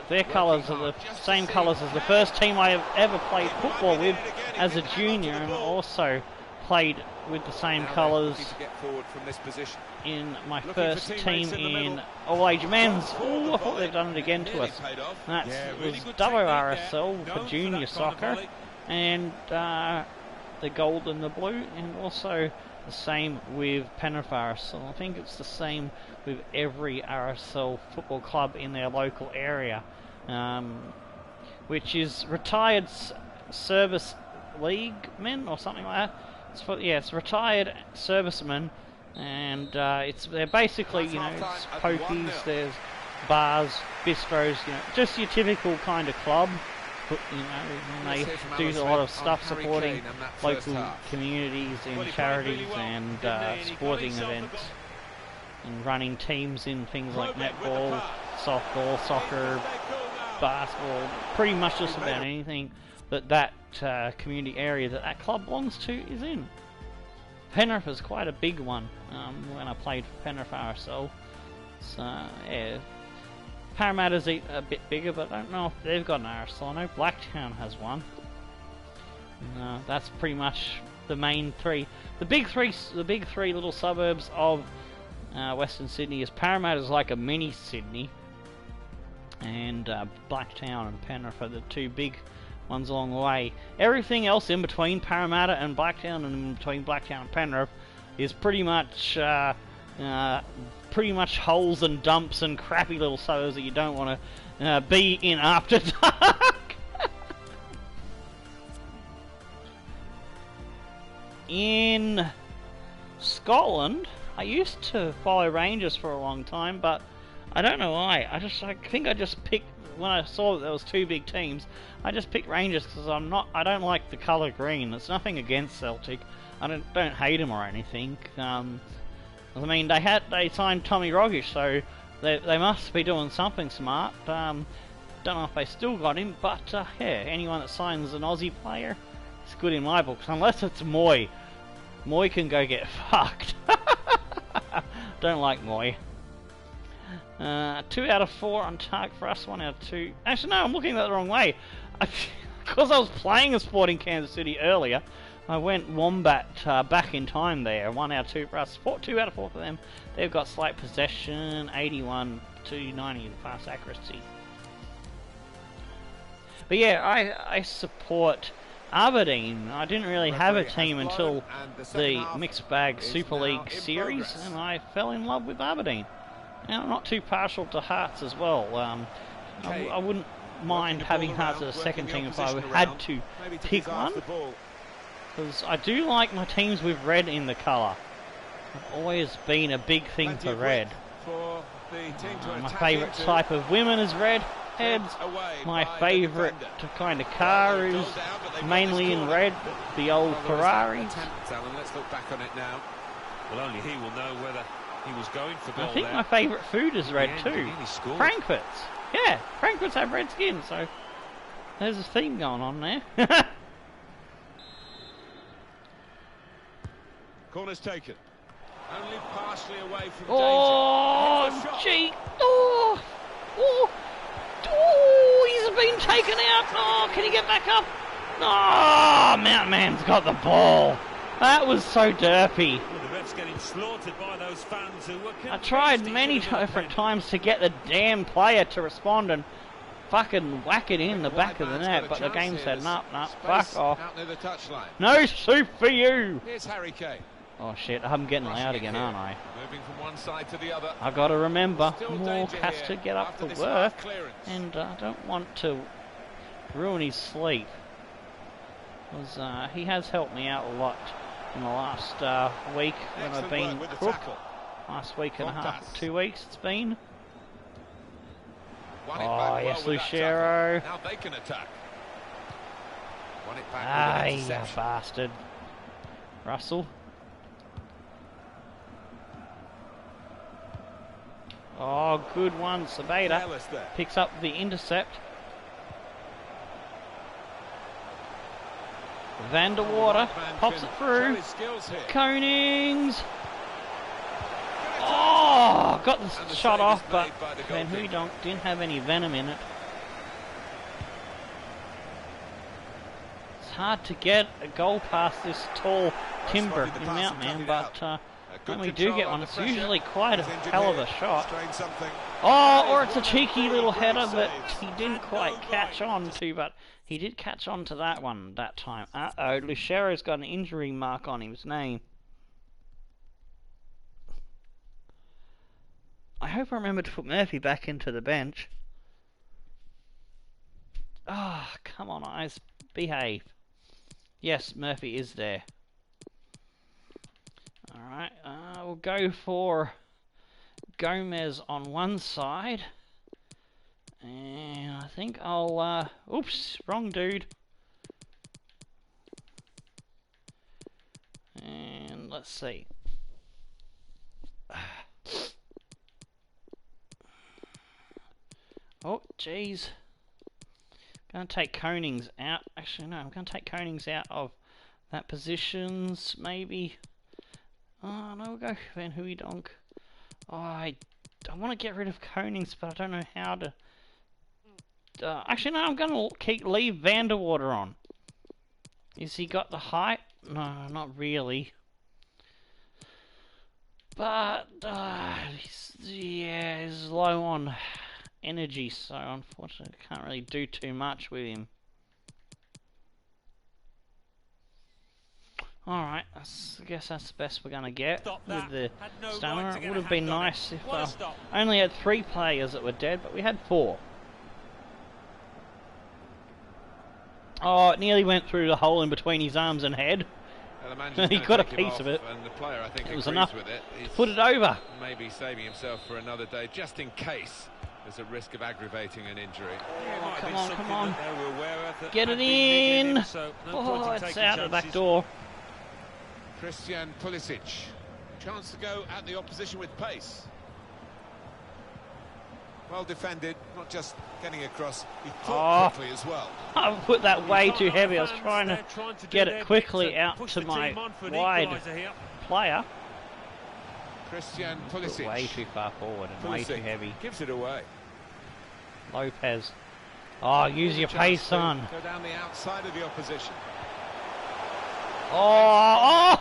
Their colours are the same colours as the first team I have ever played football with as a junior, and also played with the same colours in my first team in all-age men's. Oh, I thought they've done it again to us. That was WRSL for junior soccer, and the gold and the blue, and also the same with Penrith RSL. I think it's the same with every RSL football club in their local area, which is retired service league men or something like that. It's retired servicemen, and they're basically, you know, it's pokies, there's bars, bistros, you know, just your typical kind of club. But, you know, and they do a lot of stuff supporting local communities and charities and sporting events, and running teams in things like netball, softball, soccer, basketball, pretty much just about anything that community area that club belongs to is in. Penrith is quite a big one when I played for Penrith RSL. So, yeah. Parramatta's a bit bigger, but I don't know if they've got an RSL. I know Blacktown has one. That's pretty much the main three. The big three little suburbs of Western Sydney is Parramatta's like a mini Sydney, and Blacktown and Penrith are the two big ones along the way. Everything else in between Parramatta and Blacktown, and in between Blacktown and Penrith, is pretty much holes and dumps and crappy little suburbs that you don't want to be in after dark. In Scotland, I used to follow Rangers for a long time, but I don't know why. I think I just picked, when I saw that there was two big teams, I just picked Rangers because I don't like the colour green. It's nothing against Celtic. I don't hate them or anything. I mean, they signed Tommy Rogic, so they must be doing something smart. Don't know if they still got him, but yeah, anyone that signs an Aussie player is good in my books, unless it's Moy. Moy can go get fucked. Don't like Moy. 2 out of 4 on target for us, 1 out of 2. Actually, no, I'm looking at it the wrong way. Because I was playing a Sporting Kansas City earlier, I went Wombat back in time there. 1 out of 2 for us. 2 out of 4 for them. They've got slight possession, 81 to 90 fast accuracy. But yeah, I support Aberdeen. I didn't really have a team until the Mixed Bag Super League series, and I fell in love with Aberdeen. Now, I'm not too partial to Hearts as well. I wouldn't mind having Hearts as a second team if I had to pick one. Because I do like my teams with red in the colour. I've always been a big thing for red. My favourite type of women is red heads. My favourite kind of car is mainly in red, the old Ferraris. Let's look back on it now. Well, only he will know whether he was going for goal. I think my favourite food is red too. Frankfurts. Yeah, Frankfurts have red skin, so there's a theme going on there. Corner's taken. Only partially away from danger. Oh, gee. Oh, oh, oh, he's been taken out. Oh, can he get back up? Oh, Mountain Man's got the ball. That was so derpy. Well, the ref's getting slaughtered by those fans who were I tried many different times to get the damn player to respond and fucking whack it in the back of the net, but the game said, nah, fuck off. No soup for you. Here's Harry Kane. Oh shit, I'm getting loud again, aren't I? Moving from one side to the other. I gotta remember, Morg has to get up to work, and I don't want to ruin his sleep. Because he has helped me out a lot in the last week when I've been crook. Last week and a half, 2 weeks it's been. Oh yes, Lucero. Now they can attack. Ah, you bastard. Russell. Oh, good one. Sabeda picks up the intercept. Van der Water pops it through. Konings. Oh, got the shot off, but Van Hooydonk didn't have any venom in it. It's hard to get a goal past this tall timber in Mount Man, but when we do get one, it's usually quite a hell of a shot. Oh, or it's a cheeky little header that he didn't quite catch on to, but he did catch on to that one that time. Uh-oh, Lucero's got an injury mark on his name. I hope I remember to put Murphy back into the bench. Ah, oh, come on, eyes. Behave. Yes, Murphy is there. Alright, we'll go for Gomez on one side. And I think I'll, oops, wrong dude. And let's see. Oh, jeez. Gonna take Konings out. Actually, no, I'm gonna take Konings out of that positions, maybe. Oh, no, we'll go Van Hooydonk. Oh, I want to get rid of Konings, but I don't know how to. Actually, no, I'm gonna leave Van der Water on. Is he got the height? No, not really. But, he's low on energy, so unfortunately I can't really do too much with him. Alright, I guess that's the best we're going to get with the stamina. It would have been nice if I only had 3 players that were dead, but we had 4. Oh, it nearly went through the hole in between his arms and head. He got a piece of it. And the player, I think, it was enough to put it over. Maybe saving himself for another day, just in case there's a risk of aggravating an injury. Oh, come on, come on. Get it in. Oh, it's out of the back door. Christian Pulisic. Chance to go at the opposition with pace. Well defended, not just getting across, he thought quickly as well. I put that way too heavy. I was trying to get it quickly out to my wide player. Christian Pulisic. Way too far forward and way too heavy. Gives it away. Lopez. Oh, use your pace, son. Go down the outside of the opposition. Oh,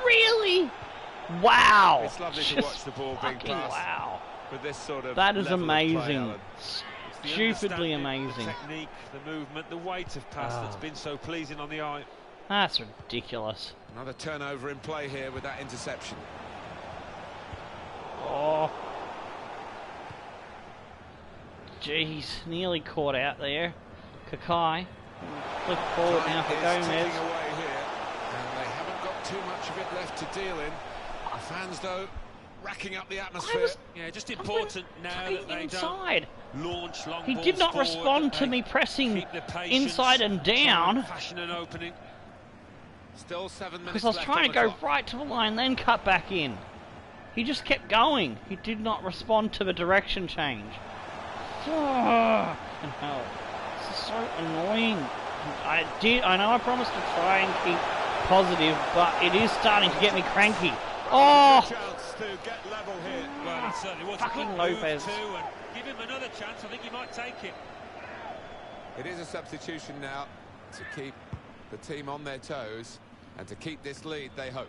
really? Wow. It's lovely to watch the ball being passed. Wow. With this sort of that is amazing. Play, stupidly amazing. The technique, the movement, the weight of pass that's been so pleasing on the eye. That's ridiculous. Another turnover in play here with that interception. Oh. Jeez, nearly caught out there. Kakai. Flip forward now for Gomez. Away here, and they haven't got too much of it left to deal in. The fans, though, racking up the atmosphere. Yeah, just important now that they inside. Don't launch long He balls did not forward, respond to me pressing inside and down. Fashion an opening. Still 7 minutes because I was trying to go right to the line, then cut back in. He just kept going. He did not respond to the direction change. Fucking hell. This is so annoying. I know I promised to try and keep positive, but it is starting to get me cranky. Oh! Chance to get level here. Well, it certainly was fucking a good Lopez. move too, and give him another chance. I think he might take it. It is a substitution now to keep the team on their toes and to keep this lead, they hope.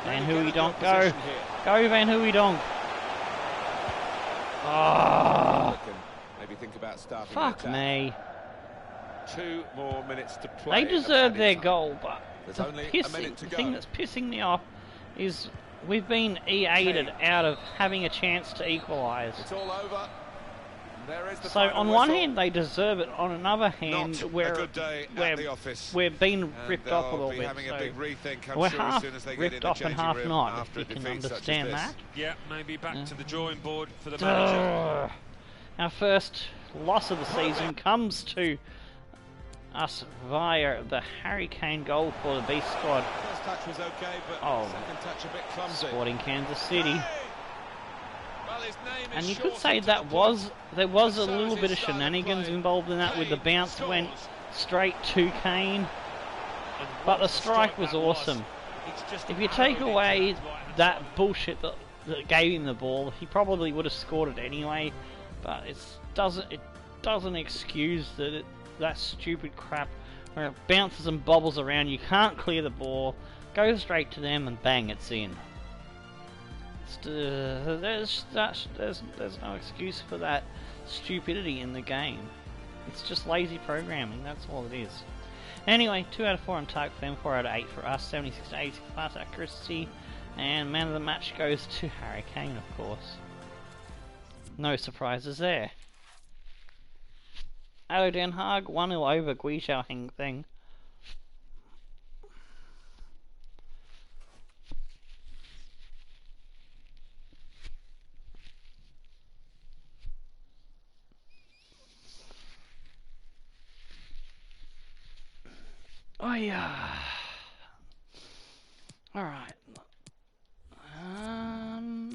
Van Hooijdonk, go. Go, Van Hooijdonk. Oh. Maybe think about starting. Fuck me. 2 more minutes to play. They deserve their goal, but there's only a minute to the go. thing that's pissing me off is we've been EA'd out of having a chance to equalise. It's all over. There is the so on one hand they deserve it, on another hand we're being ripped off a little bit. So we're half ripped off and half not, if you can understand that. Yeah, maybe back to the drawing board for the manager. Our first loss of the season comes to us via the Harry Kane goal for the B squad. First touch was okay, but second touch a bit clumsy. Sporting Kansas City. Well, his name and is you could say that there was a little bit of shenanigans involved in that, with the bounce went straight to Kane, but the strike was awesome. If you take away that bullshit that gave him the ball, he probably would have scored it anyway. But it doesn't excuse that stupid crap where it bounces and bobbles around. You can't clear the ball, go straight to them, and bang, it's in. There's no excuse for that stupidity in the game. It's just lazy programming. That's all it is. Anyway, 2 out of 4 on target for them, 4 out of 8 for us, 76 to 80 pass accuracy, and man of the match goes to Harry Kane, of course. No surprises there. ADO Den Haag 1-0 over Guizhou Hengfeng. Oh yeah. All right.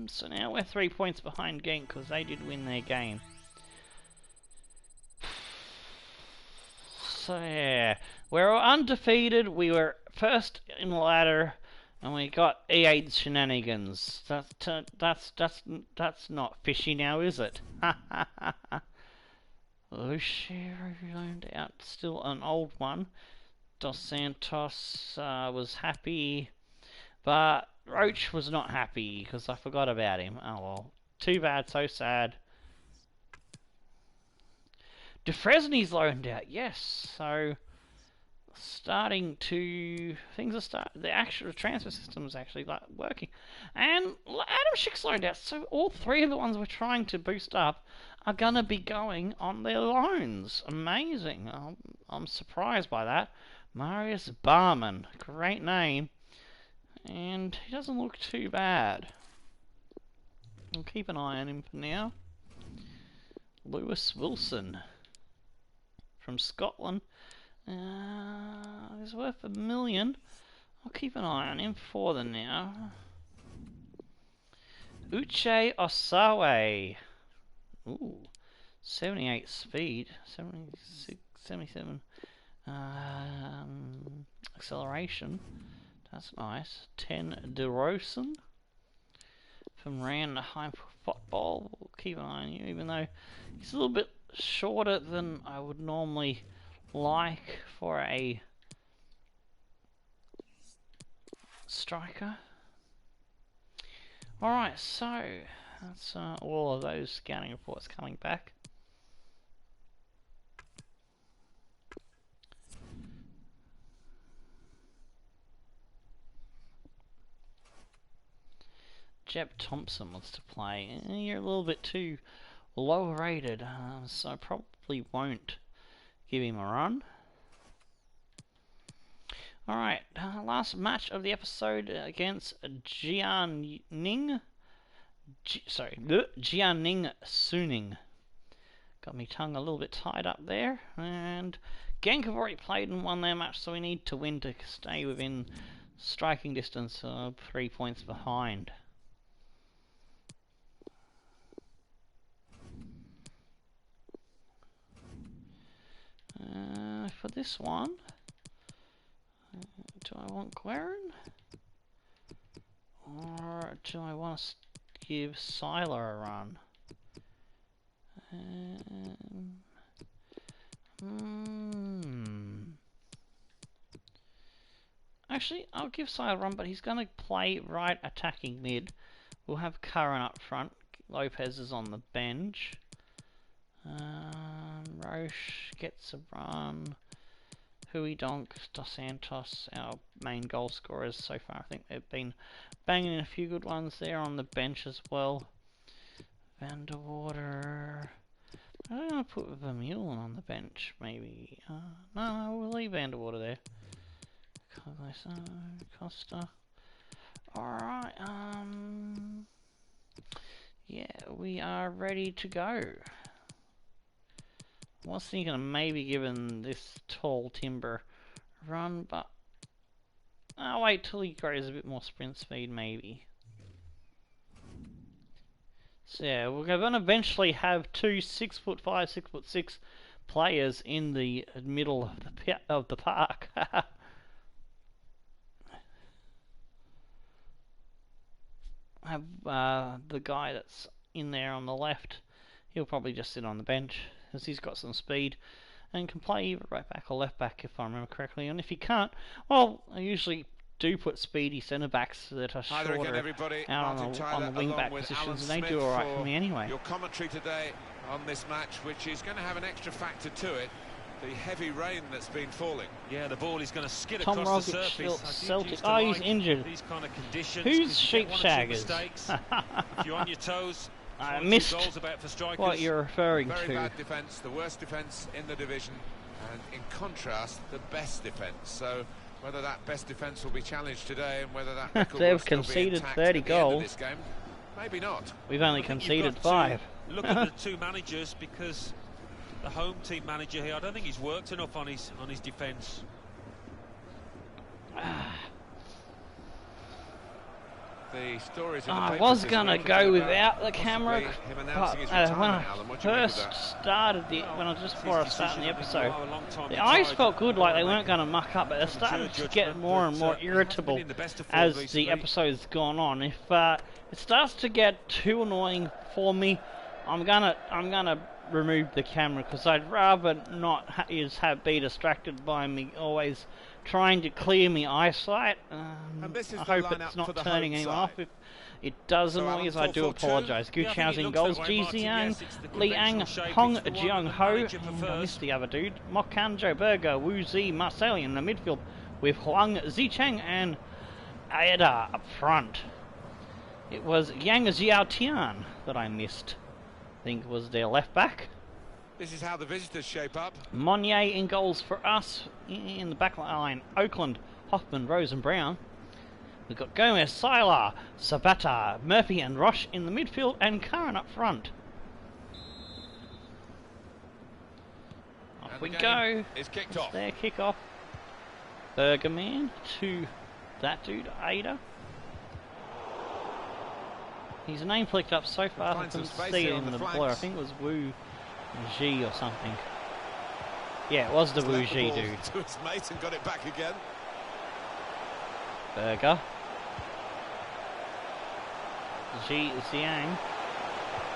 So now we're 3 points behind Genk because they did win their game. So yeah, we're undefeated. We were first in the ladder, and we got EA'd shenanigans. That's not fishy now, is it? Lucia loaned out, still an old one. Dos Santos was happy, but Roach was not happy because I forgot about him. Oh well, too bad, so sad. Defresny's loaned out, yes. So the actual transfer system is actually working, and Adam Schick's loaned out. So all 3 of the ones we're trying to boost up are gonna be going on their loans. Amazing. I'm surprised by that. Marius Barman, great name, and he doesn't look too bad. I'll keep an eye on him for now. Lewis Wilson from Scotland. He's worth $1 million. I'll keep an eye on him for the now. Uche Osawe. Ooh, 78 speed, 76, 77 acceleration. That's nice. 10 DeRosen from Ranheim Football. We'll keep an eye on you, even though he's a little bit shorter than I would normally like for a striker. Alright, so that's all of those scouting reports coming back. Jeb Thompson wants to play. You're a little bit too low rated, so I probably won't give him a run. Alright, last match of the episode against Jianing Suning. Got me tongue a little bit tied up there. And Genk have already played and won their match, so we need to win to stay within striking distance of 3 points behind. For this one, do I want Guerin? Or do I want to give Siler a run? Actually, I'll give Siler a run, but he's going to play right attacking mid. We'll have Curran up front. Lopez is on the bench. Roche gets a run. Hui Donk, Dos Santos, our main goal scorers so far. I think they've been banging in a few good ones there on the bench as well. Vanderwater. I don't want to put Vermeulen on the bench, maybe. No, we'll leave Vanderwater there. Costa. Alright, yeah, we are ready to go. I was thinking of maybe giving this tall timber a run, but I'll wait till he grows a bit more sprint speed, maybe. So yeah, we're going to eventually have two 6'5", 6'6" players in the middle of the park. Have the guy that's in there on the left. He'll probably just sit on the bench, as he's got some speed and can play either right back or left back, if I remember correctly. And if he can't, well, I usually do put speedy centre backs that are shorter out on the wing back positions, and they do all right for me anyway. Your commentary today on this match, which is going to have an extra factor to it. The heavy rain that's been falling. Yeah, the ball is going to skid Tom across Rogic, the surface. Celtic. Oh, he's injured. These kind of conditions. Who's Sheep Shaggers? If you're on your toes, I missed what you're referring Very to. bad defence, the worst defence in the division, and in contrast, the best defence. So whether that best defence will be challenged today, and whether that record They've will still conceded be 30 at the end of goals. this game, maybe not. We've only conceded 5. Look at the two managers, because the home team manager here, I don't think he's worked enough on his defence. The stories in the I was going to go without the camera, but when I first started before I started the episode, the eyes felt good, like they weren't going to muck up, but they're starting to get more and more irritable as the episode's gone on. If it starts to get too annoying for me, I'm gonna remove the camera, because I'd rather not be distracted by me always trying to clear my eyesight. I hope it's not turning anyone off. If it does annoy us, I do apologise. Gu Chao's in goals, Ji Xiang, Liang, Hong Jiang Ho, I missed the other dude, Mokan, Joe Berger, Wu Zi, Marcelli in the midfield with Huang Zicheng and Aida up front. It was Yang Xiaotian that I missed. I think was their left back. This is how the visitors shape up. Monnier in goals for us. In the back line, Oakland, Hoffman, Rose and Brown. We've got Gomez, Siler, Sabata, Murphy and Roche in the midfield, and Curran up front. Off we go. It's kicked off. Their kick-off. Bergerman to that dude, Ada. His name flicked up so fast I couldn't see it in the blur. I think it was Wu Ji or something. Yeah, it was the Wu Ji dude. To his mate and got it back again. Berger. Ji Xiang.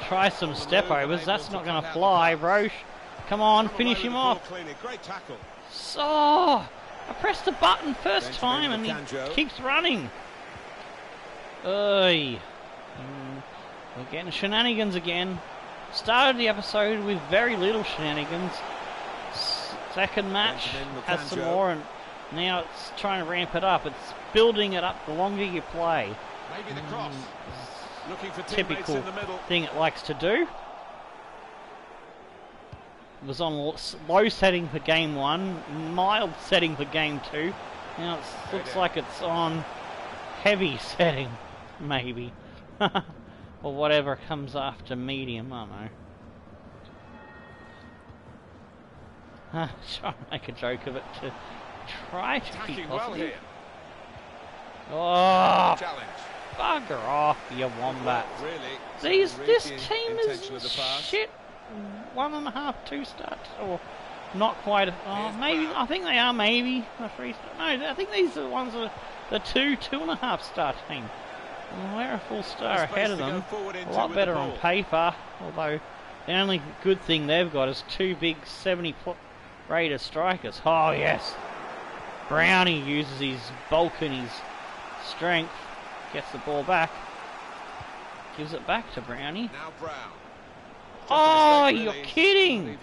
Try some step overs. That's not going to fly. Roche, come on, finish him off. Great tackle. So, I pressed the button first time and he keeps running. Oy. We're getting shenanigans again. Started the episode with very little shenanigans. Second match has some more, and now it's trying to ramp it up. It's building it up the longer you play. Maybe the cross. typical thing it likes to do. It was on low setting for game 1, mild setting for game 2. Now it looks like it's on heavy setting, maybe. Or whatever comes after medium, I don't know. Try to make a joke of it to try to be positive. Oh, bugger off, you wombat. This team is shit. 1.5, 2 starts, or not quite. Maybe I think they are maybe a 3 star. No, I think these are the ones that the 2.5 star team. We're a full star ahead of them. A lot better on paper. Although the only good thing they've got is 2 big 70-foot Raider strikers. Oh yes, Brownie uses his bulk and his strength, gets the ball back, gives it back to Brownie. Now Brown. Oh, you're kidding! Did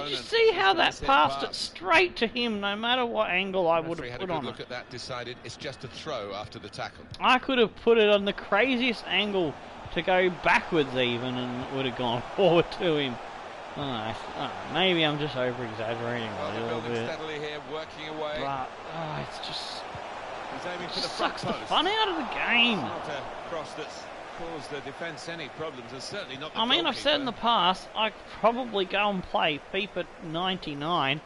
you see how that passed it straight to him, no matter what angle I would have put on it? Look at that, decided it's just a throw after the tackle. I could have put it on the craziest angle to go backwards even, and it would have gone forward to him. Maybe I'm just over-exaggerating a little bit. Steadily here, working away. But it's just sucks the fun out of the game. Not a cross that's caused the defence any problems, and certainly not the goalkeeper. I've said in the past, I'd probably go and play FIFA 99,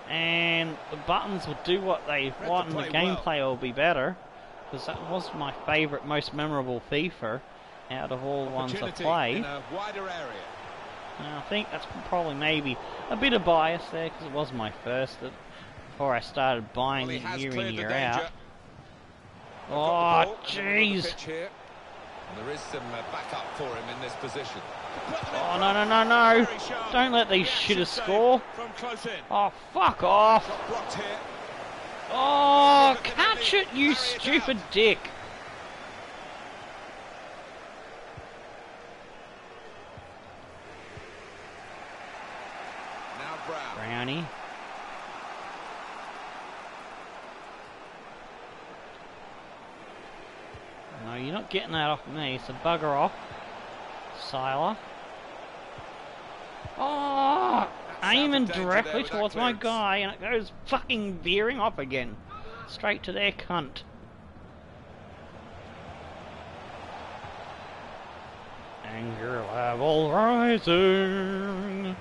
and the buttons would do what they want, and the gameplay will be better, because that was my favourite, most memorable FIFA out of all the ones I've played. In a wider area. I think that's probably maybe a bit of bias there, because it was my first before I started buying it year in, year out. Oh, jeez. There is some backup for him in this position. Oh, no. Don't let these shitters score. Oh, fuck off. Oh, catch it, you stupid dick. Now Brownie. No, you're not getting that off me, so bugger off. Siler. Oh, aiming directly towards my guy, and it goes fucking veering off again. Straight to their cunt. Anger level rising.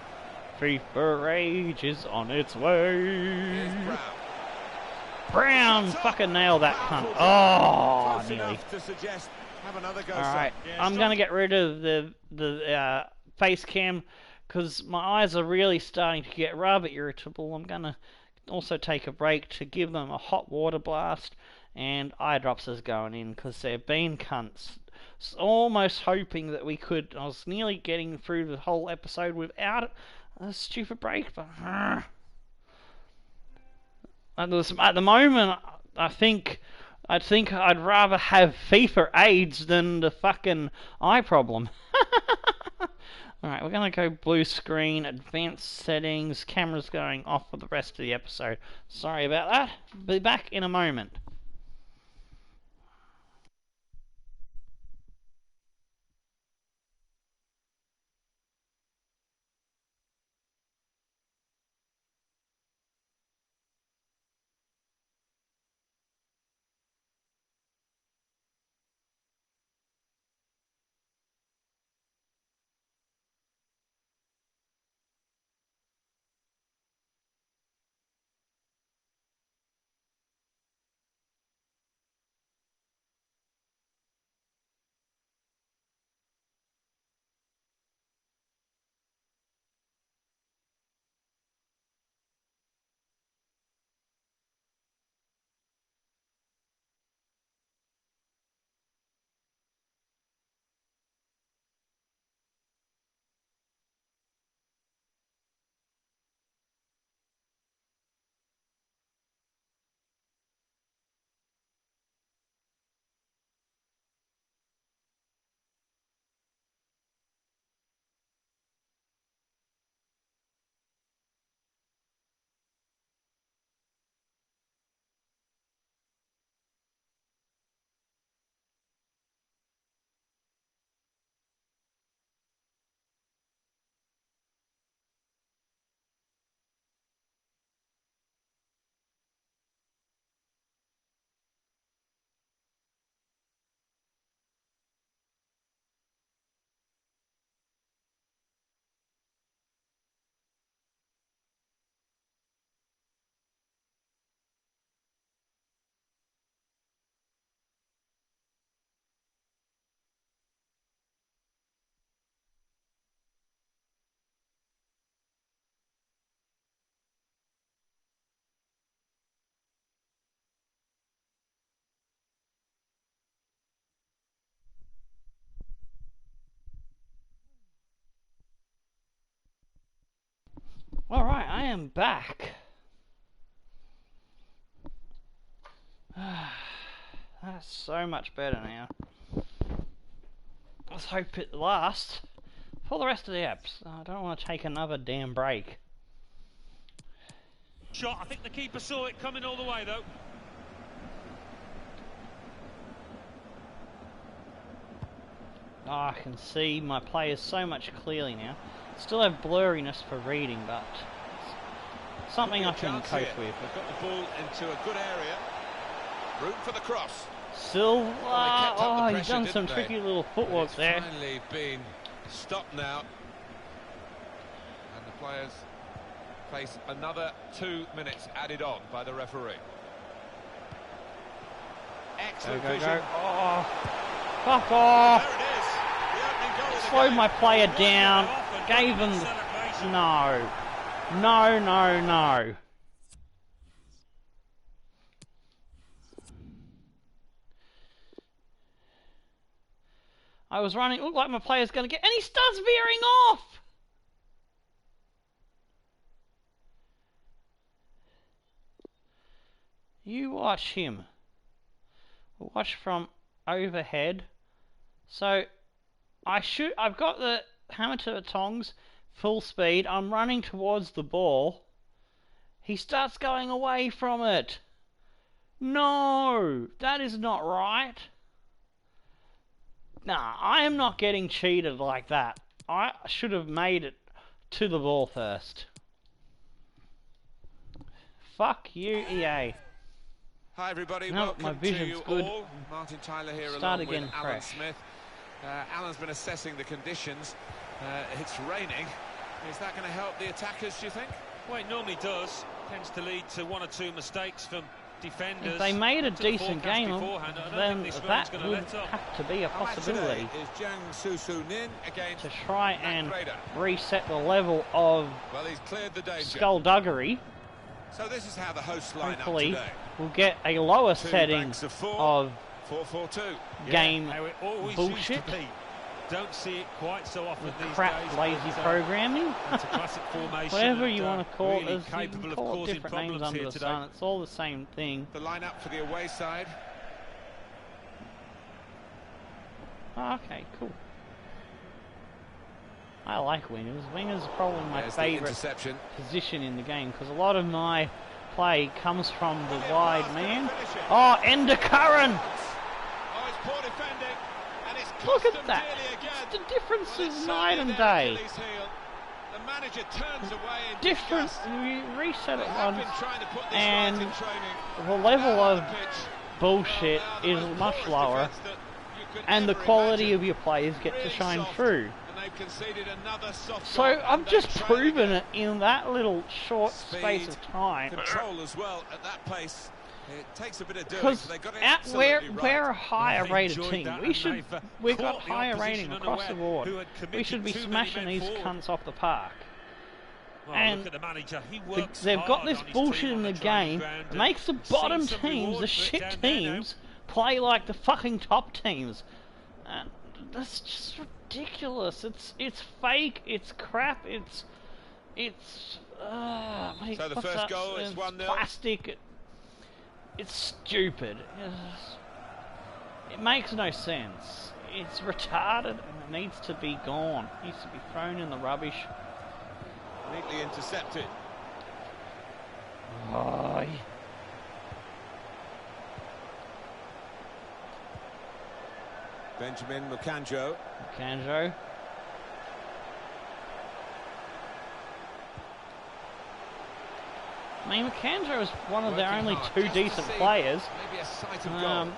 FIFA rage is on its way. Brown fucking nailed that cunt. Oh, nearly. Alright, I'm going to get rid of the face cam because my eyes are really starting to get rather irritable. I'm going to also take a break to give them a hot water blast, and eye drops is going in because they're bean cunts. Almost hoping that we could. I was nearly getting through the whole episode without a stupid break, but at the moment, I think I'd rather have FIFA AIDS than the fucking eye problem. Alright, we're gonna go blue screen, advanced settings, cameras going off for the rest of the episode. Sorry about that. Be back in a moment. am back. That's so much better now. Let's hope it lasts for the rest of the apps. I don't want to take another damn break. Shot. I think the keeper saw it coming all the way though. Oh, I can see my players so much clearly now. Still have blurriness for reading, but something I can cope with. They've got the ball into a good area. Room for the cross. Silva. Oh, he's done some tricky little footwork there. Finally been stopped now. And the players face another 2 minutes added on by the referee. Excellent vision. Oh, fuck off. There it is. The opening goal of the Slowed game. my player down. Gave him the... No. No, no, no. I was running, looked like my player's going to get... And he starts veering off! You watch him. Watch from overhead. So, I've got the hammer to the tongs, full speed. I'm running towards the ball. He starts going away from it. No! That is not right. Nah, I am not getting cheated like that. I should have made it to the ball first. Fuck you, EA. Hi everybody, No, welcome my vision's to you good. all. Martin Tyler here Start along again with Alan fresh. Smith. Alan's been assessing the conditions. It's raining. Is that going to help the attackers, do you think? Well, it normally does. Tends to lead to 1 or 2 mistakes from defenders. If they made a Up to the decent forecast game, beforehand, I don't then think this that rain's gonna would let up. have to be a Our match possibility. today is Jiang Susu Nin against To try NAC and Breda. reset the level of Well, he's cleared the danger. skullduggery. So this is how the hosts line up Hopefully, today. we'll get a lower 2 setting banks of 4, of 4-4-2. game How it always bullshit. used to be. Don't see it quite so often these crap, days. lazy but, programming. It's a classic formation. Whatever and, you want to call really it, you capable can of call it causing different names problems under here the today. sun. It's all the same thing. The lineup for the away side. Oh, okay, cool. I like wingers. Wingers are probably my There's the favourite interception. position in the game because a lot of my play comes from the wide man. Oh, Endacurrent! Oh, it's poor defending, and it's Look cost at them that. dearly again. The difference Well, it's is night certainly and their day. Achilles heel. The manager turns away in Different. disgust. We reset They it have once, been trying to put this and right in training. the level Now on of the pitch, bullshit well, they are is the most much porous lower, defence that you could and the ever quality imagine. of your players get to Really shine soft, through. And they've conceded another soft So goal, I've and just they try proven again. it in that little short Speed, space of time. Control as well at that pace. It takes a bit of doing. Because So they got it we're absolutely right. a higher They rated enjoyed team. that, We've and got they've higher caught the rating opposition across the unaware, board. who had We should be committed too many smashing men these forward. cunts off the park. Well, And look at the manager. He works they've got hard this on his bullshit team in on the training game. ground, It and makes the seen bottom some teams, reward the for it shit down there now. teams, play like the fucking top teams. And that's just ridiculous. It's fake. It's crap. It's So the what's first that? goal is It's 1-0. plastic. It's stupid. It makes no sense. It's retarded and it needs to be gone. It needs to be thrown in the rubbish. Neatly intercepted. Oh, Benjamin Mukanjo. Kanjo. I mean, Mukanjo is one of their Working only hard two just to decent see players. Maybe a sight of goal.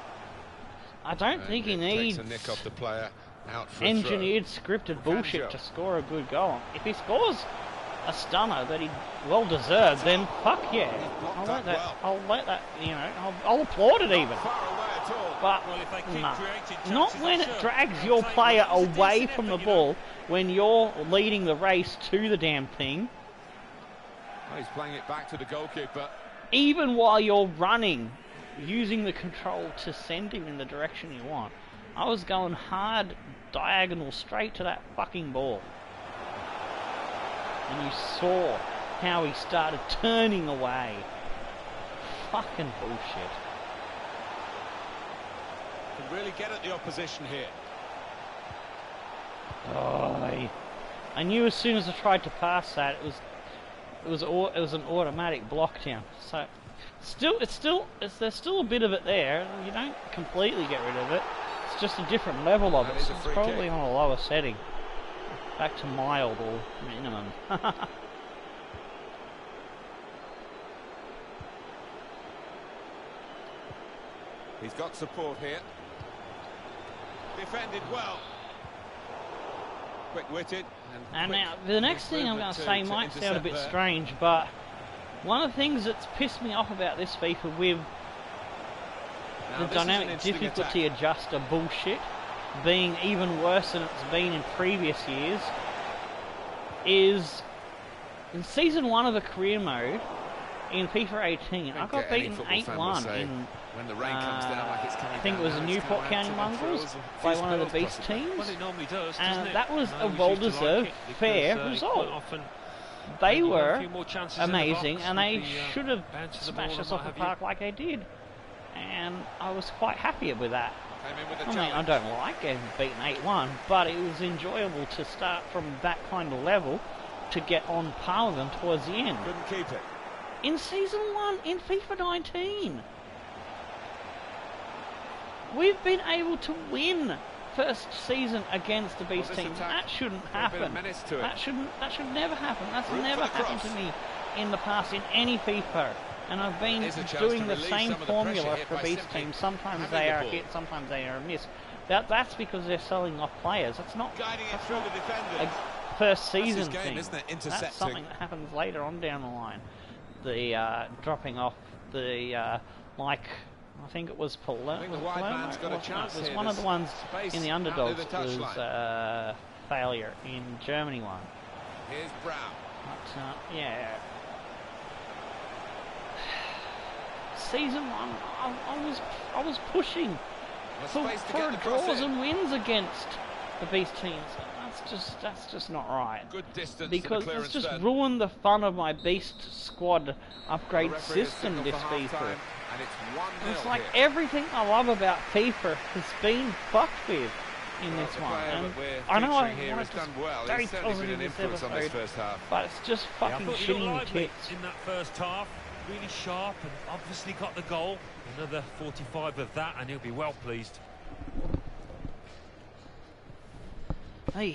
I don't think he And it needs takes a nick off the player out for a engineered, scripted bullshit Mukanjo. to score a good goal. If he scores a stunner that he well deserved, then fuck yeah, I'll let that. well. I'll let that. You know, I'll applaud it throw. even. Not far away at all. But Well, if they keep nah, creating not chances, when I'm it sure drags they'll your take player one. It's a away decent from the effort, you know. ball when you're leading the race to the damn thing. Oh, he's playing it back to the goalkeeper. Even while you're running, using the control to send him in the direction you want. I was going hard, diagonal, straight to that fucking ball. And you saw how he started turning away. Fucking bullshit. Can really get at the opposition here. Oh, I knew as soon as I tried to pass that it was an automatic block down. So there's still a bit of it there. You don't completely get rid of it. It's just a different level of it. So it's probably on a lower setting. Back to mild or minimum. He's got support here. Defended well. Quick-witted. And now, the next thing I'm going to say might sound a bit strange, but one of the things that's pissed me off about this FIFA with the dynamic difficulty adjuster bullshit being even worse than it's been in previous years is in Season 1 of the career mode in FIFA 18, I got beaten 8-1 in when the rain comes down like it's coming I think it was the Newport County Mongrels by one of the Beast teams, and that was a well-deserved fair result. They were amazing, and they should have smashed us off the park like they did, and I was quite happy with that. I mean, I don't like getting beaten 8-1, but it was enjoyable to start from that kind of level to get on par with them towards the end. Couldn't keep it. In Season 1, in FIFA 19, we've been able to win first season against the Beast teams. That shouldn't happen. That should never happen. That's never happened to me in the past in any FIFA. And I've been doing the same formula for Beast teams. Sometimes they are a hit, sometimes they are a miss. That's because they're selling off players. That's not a first season thing. That's something that happens later on down the line. The dropping off the like. I think it was Palermo. It was one of the ones in the underdogs was failure in Germany one. Here's Brown. But, yeah. Season 1, I was pushing for draws and wins against the Beast teams. That's just not right. Good distance because it's just ruined the fun of my Beast squad upgrade system this FIFA. And it's like everything I love about FIFA has been fucked with in this one. And I know I want to just stay positive this episode, but it's just fucking shitting me tits. In that first half, really sharp and obviously got the goal. Another 45 of that and he'll be well pleased. Hey,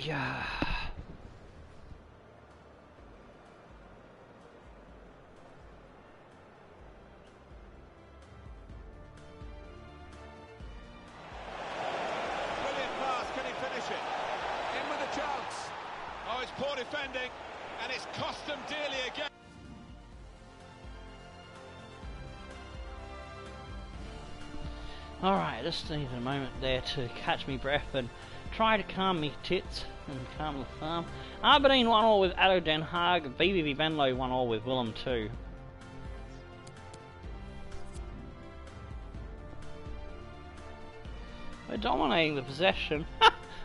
Poor defending, and it's cost them dearly again. Alright, just needed a moment there to catch me breath and try to calm me tits and calm the farm. Aberdeen 1-1 with ADO Den Haag, VVV Venlo 1-1 with Willem 2. We're dominating the possession.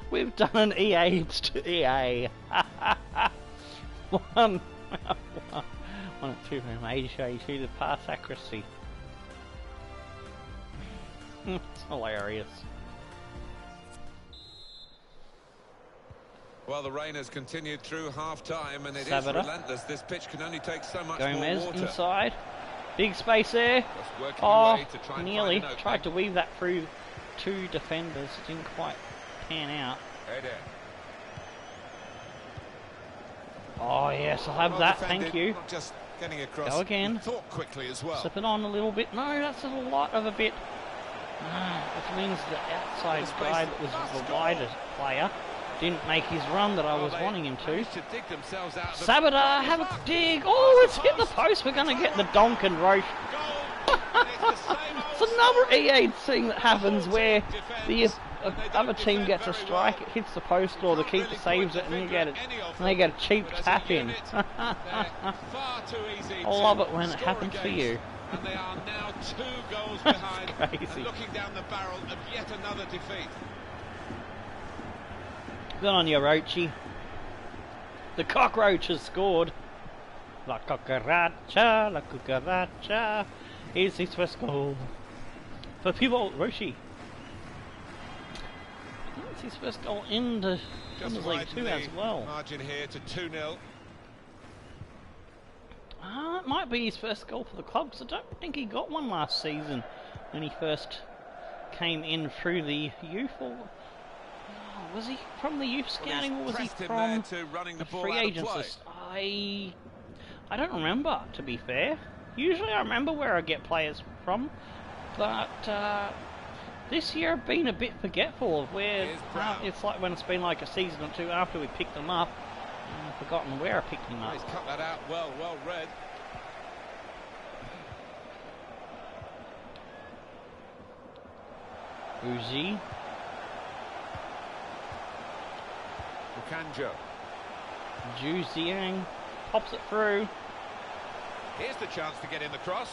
We've done an EA to EA. one and two from 82 to pass accuracy. It's hilarious. Well, the rain has continued through half-time, and it is relentless. This pitch can only take so much Gomez more water. Inside. Big space there. Oh, nearly. Tried to weave that through two defenders. Didn't quite pan out. Oh yes, I'll have that, thank you. Just getting across. Go again. Thought quickly as well. Slip it on a little bit. No, that's a lot of a bit. Which means the outside guy that was the wider player didn't make his run that I was wanting him to. Sabata, have a dig. Oh, it's hit the post. We're going to get the donk and roast. It's another EA thing that happens where the other team gets a strike, it hits the post, or the keeper saves it, and they get a cheap tap in. I love it when it happens for you. And they are now 2 goals behind, and looking down the barrel of yet another defeat. Good on you, Roachy. The cockroach has scored. La cucaracha is his first goal. For Pivot Roshi. That's his first goal in the Bundesliga 2 as well. Margin here to 2-0. It might be his first goal for the club, because I don't think he got one last season when he first came in through the youth. Or was he from the youth scouting, or was he from the free agents list? I don't remember, to be fair. Usually I remember where I get players from, but this year I've been a bit forgetful of where it's like when it's been like a season or two after we picked them up. I've forgotten where I picked him up. He's cut that out well read. Uzi. Bukanjo. Zhu Ziang pops it through. Here's the chance to get in the cross.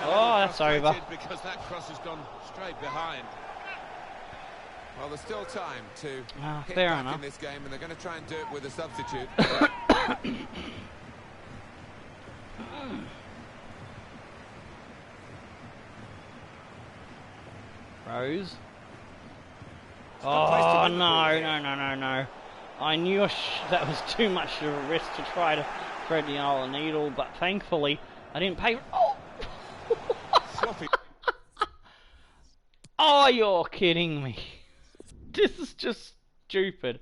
Oh, that's over. Because that cross has gone straight behind. Well, there's still time to hit fair back enough. in this game, and they're going to try and do it with a substitute. Rose. Oh, no. I knew that was too much of a risk to try to thread the eye of the needle, but thankfully I didn't pay. Oh! Sloppy. Oh, you're kidding me. This is just stupid.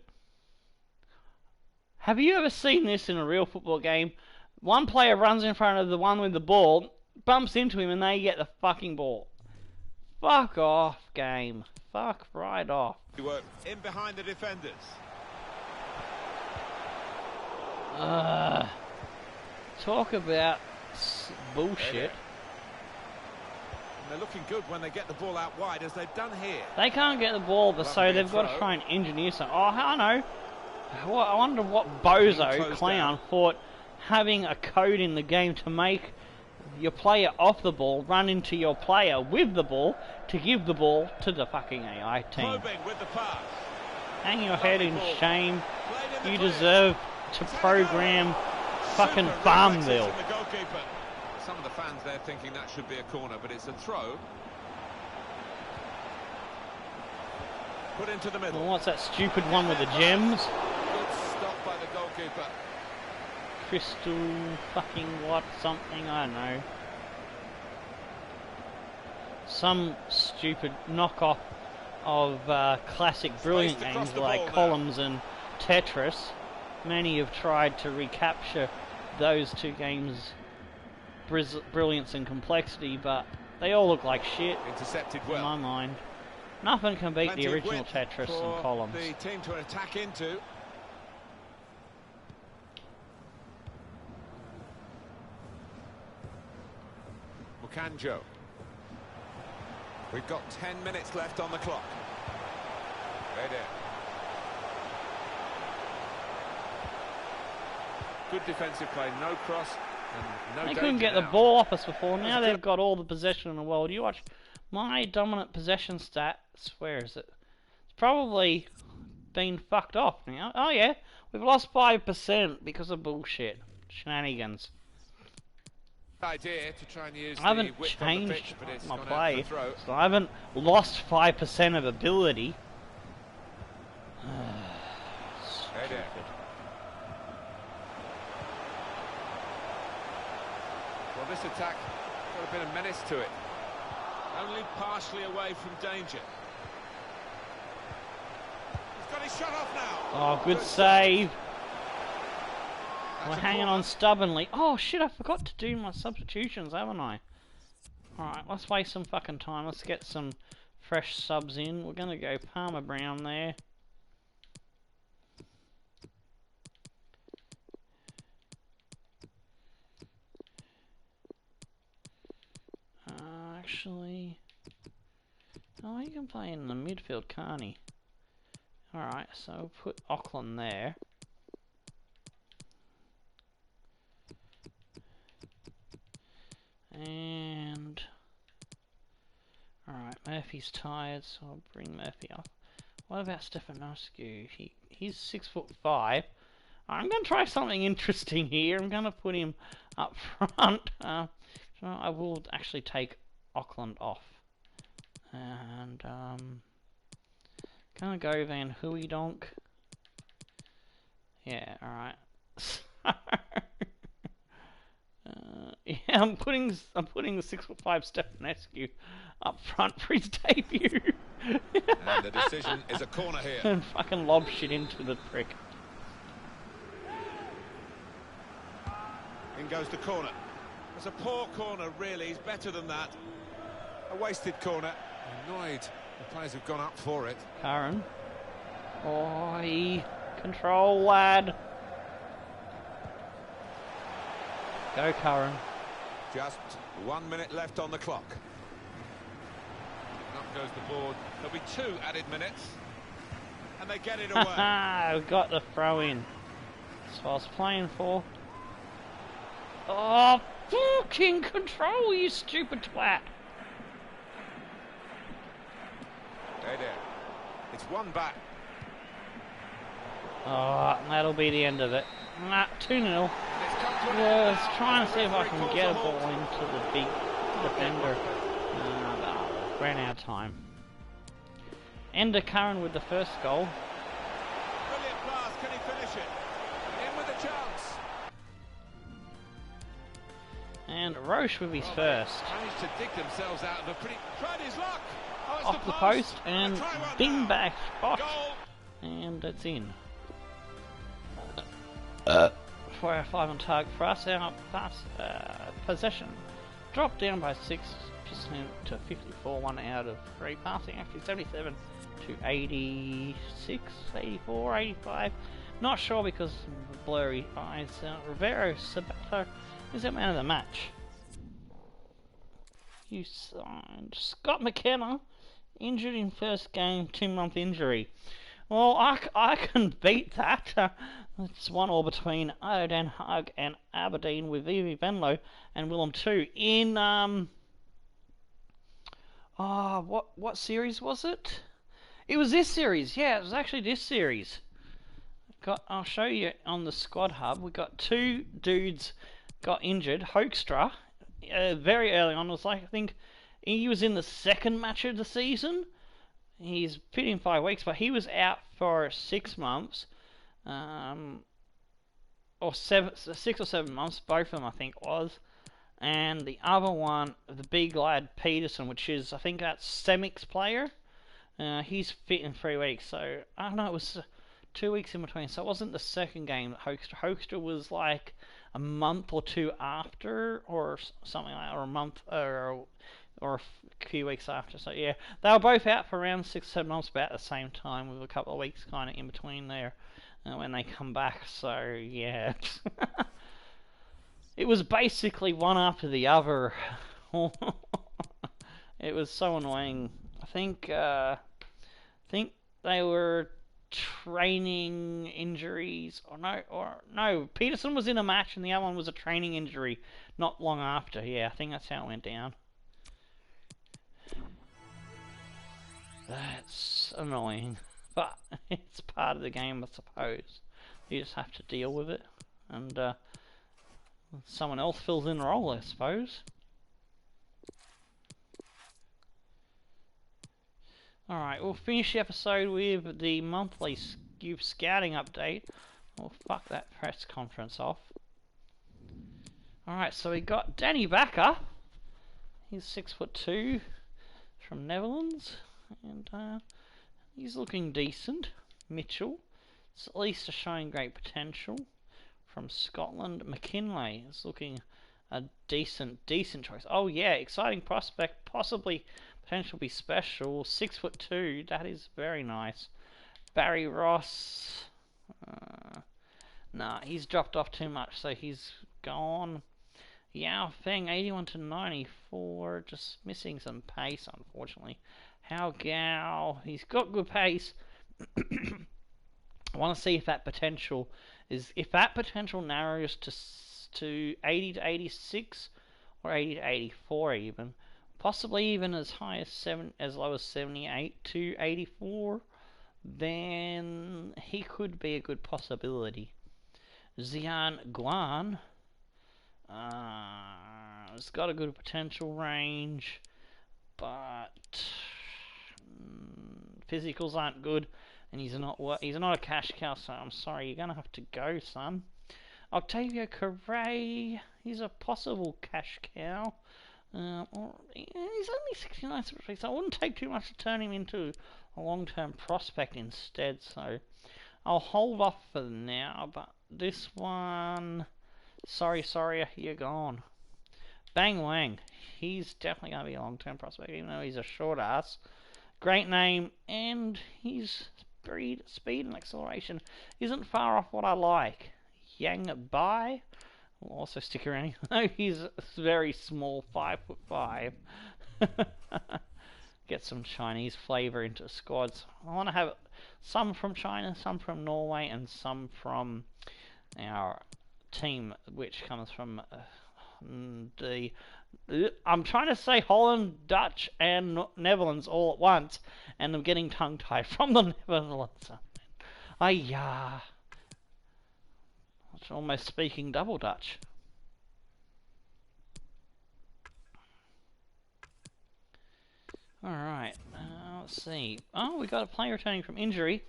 Have you ever seen this in a real football game? One player runs in front of the one with the ball, bumps into him, and they get the fucking ball. Fuck off, game. Fuck right off. You were in behind the defenders. Talk about bullshit. And they're looking good when they get the ball out wide, as they've done here. They can't get the ball, so they've got to try and engineer something. Oh, I know. Well, I wonder what bozo clown thought having a code in the game to make your player off the ball run into your player with the ball to give the ball to the fucking AI team. With the pass. Hang your head in shame. You deserve to program fucking Farmville. Some of the fans there thinking that should be a corner, but it's a throw. Put into the middle. Well, what's that stupid one with the gems? Good stop by the goalkeeper. Crystal fucking what something, I don't know. Some stupid knockoff of classic brilliant games like Columns and Tetris. Many have tried to recapture those two games' brilliance and complexity, but they all look like shit. Intercepted in my mind. Nothing can beat the original Tetris and Columns. The team to attack into. Bukanjo. We've got 10 minutes left on the clock. Breda. Good defensive play, no cross, and no. They couldn't get the ball off us before. Now they've got all the possession in the world. You watch my dominant possession stats. Where is it? It's probably been fucked off now. Oh yeah, we've lost 5% because of bullshit shenanigans. Idea to try and use I haven't the changed pitch, but it's my gone play, out for the throw. so I haven't lost 5% of ability. Stupid. Well, this attack got a bit of menace to it. Only partially away from danger. He's got his shot off now. Oh, good save. We're hanging on stubbornly. Oh shit, I forgot to do my substitutions, haven't I? Alright, let's waste some fucking time. Let's get some fresh subs in. We're gonna go Palmer Brown there. Actually... Oh, he can play in the midfield, can't he? Alright, so we'll put Auckland there. And... Alright, Murphy's tired, so I'll bring Murphy up. What about Stefanescu? He's 6'5". I'm going to try something interesting here. I'm going to put him up front. I will actually take Auckland off. And, gonna go Van Hooijdonk. Yeah, alright. Yeah, I'm putting the 6'5" Stefanescu up front for his debut. And the decision is a corner here. And fucking lob shit into the prick. In goes the corner. It's a poor corner, really. He's better than that. A wasted corner. Annoyed. The players have gone up for it. Curran. Oi. Control, lad. Go, Curran. Just 1 minute left on the clock. Up goes the board. There'll be 2 added minutes. And they get it away. We've got the throw in. That's what I was playing for. Oh, fucking control, you stupid twat. There. It's one back. Oh, that'll be the end of it. 2-0. Let's try and see if I can get a ball into the big defender. Ran out of time. Ender Curran with the first goal. Brilliant pass, can he finish it? In with a chance. And Roche with his first. Managed to dig themselves out of a pretty... Tried his luck. Oh, it's Off the post and bing back spot. And it's in. 4 out of 5 on target for us. Our possession dropped down by 6% to 54. 1 out of 3. Passing actually 77 to 86, 84, 85. Not sure because of the blurry eyes. Rivero Sabato is our man of the match. You signed Scott McKenna, injured in first game, 2-month injury. Well, I can beat that. It's 1-1 between Den Haag and Aberdeen with Vivi Venlo and Willem 2 in what series was it? It was this series. Yeah, it was actually this series. I'll show you on the squad hub. We got 2 dudes got injured. Hoekstra, very early on. It was like, I think he was in the second match of the season. He's fit in 5 weeks, but he was out for 6 months, or 6 or 7 months. Both of them, I think, was. And the other one, the big lad Peterson, which is, I think that's Semic's player. He's fit in 3 weeks. So I don't know. It was 2 weeks in between. So it wasn't the second game that Hoekstra. Hoekstra was like a month or 2 after, or something like that, or a month, or a few weeks after. So yeah, they were both out for around 6 or 7 months about the same time, with a couple of weeks kind of in between there when they come back. So yeah, it was basically one after the other. It was so annoying. I think they were training injuries, or no, Peterson was in a match and the other one was a training injury not long after. Yeah, I think that's how it went down. That's annoying, but it's part of the game, I suppose. You just have to deal with it, and someone else fills in the role, I suppose. Alright, we'll finish the episode with the monthly youth scouting update. We'll fuck that press conference off. Alright, so we got Danny Bakker. He's 6'2", from Netherlands. And he's looking decent. Mitchell, it's at least showing great potential. From Scotland, McKinley is looking a decent choice. Oh yeah, exciting prospect, possibly potential be special. 6'2", that is very nice. Barry Ross, nah, he's dropped off too much, so he's gone. Yao Feng, 81 to 94, just missing some pace, unfortunately. Hao Gao, he's got good pace. I want to see if that potential narrows to 80 to 86 or 80 to 84 even, possibly even as high as low as 78 to 84. Then he could be a good possibility. Xian Guan. It's got a good potential range, but physicals aren't good, and he's not a cash cow. So I'm sorry, you're gonna have to go, son. Octavio Correa, he's a possible cash cow. He's only 69, so I wouldn't take too much to turn him into a long-term prospect instead. So I'll hold off for now. But this one, sorry, you're gone. Bang Wang, he's definitely going to be a long-term prospect, even though he's a short ass. Great name, and his speed and acceleration isn't far off what I like. Yang Bai will also stick around. He's very small, 5'5". Get some Chinese flavour into squads. I want to have some from China, some from Norway, and some from our team, which comes from I'm trying to say Holland, Dutch, and Netherlands all at once, and I'm getting tongue-tied from the Netherlands. I'm almost speaking double Dutch. Alright, let's see. Oh, we got a player returning from injury.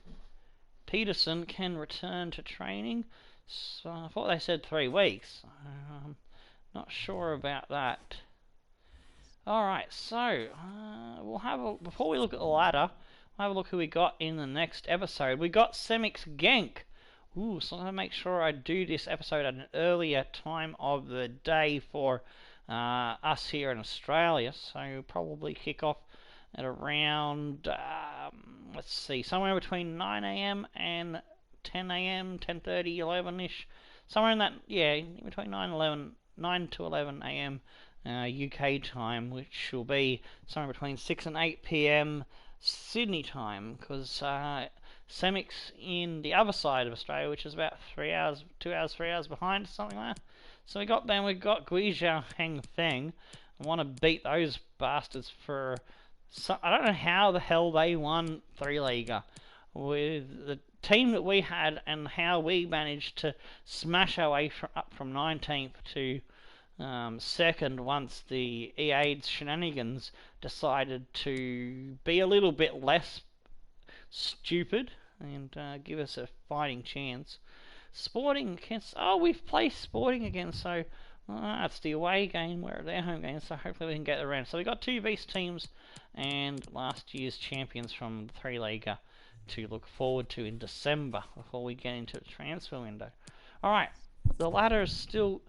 Peterson can return to training. So I thought they said 3 weeks. Not sure about that. Alright, so we'll have before we look at the ladder, we'll have a look who we got in the next episode. We got Semix Genk. Ooh, so I'm going to make sure I do this episode at an earlier time of the day for us here in Australia. So we'll probably kick off at around, let's see, somewhere between 9 AM and 10 AM, 10:30, 11ish. Somewhere in that, yeah, between 9 to 11 AM UK time, which will be somewhere between 6 and 8 PM Sydney time, because Semix in the other side of Australia, which is about 3 hours, 3 hours behind, something like that. So we got Guizhou Heng Feng. I want to beat those bastards for... I don't know how the hell they won 3-leaguer with the team that we had, and how we managed to smash our way up from 19th to second once the EA's shenanigans decided to be a little bit less stupid and give us a fighting chance. Sporting against... Oh, we've played Sporting again, so it's the away game, where their home game, so hopefully we can get around. So we got 2 beast teams and last year's champions from the 3-leaguer to look forward to in December before we get into the transfer window. Alright, the ladder is still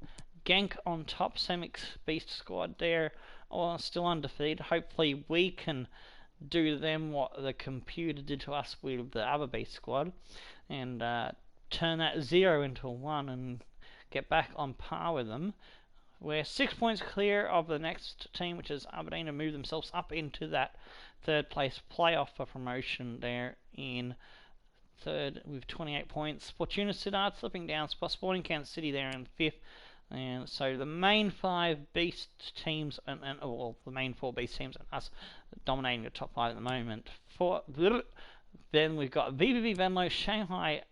Genk on top. Semix beast squad there, still undefeated. Hopefully we can do to them what the computer did to us with the other beast squad, and turn that 0 into a 1 and get back on par with them. We're 6 points clear of the next team, which is Aberdeen, and move themselves up into that 3rd place playoff for promotion there in 3rd with 28 points. Fortuna Sittard slipping down, Sporting Kansas City there in 5th. And so the main 5 beast teams, well, the main 4 beast teams and us dominating the top 5 at the moment. Then we've got VVV Venlo, Shanghai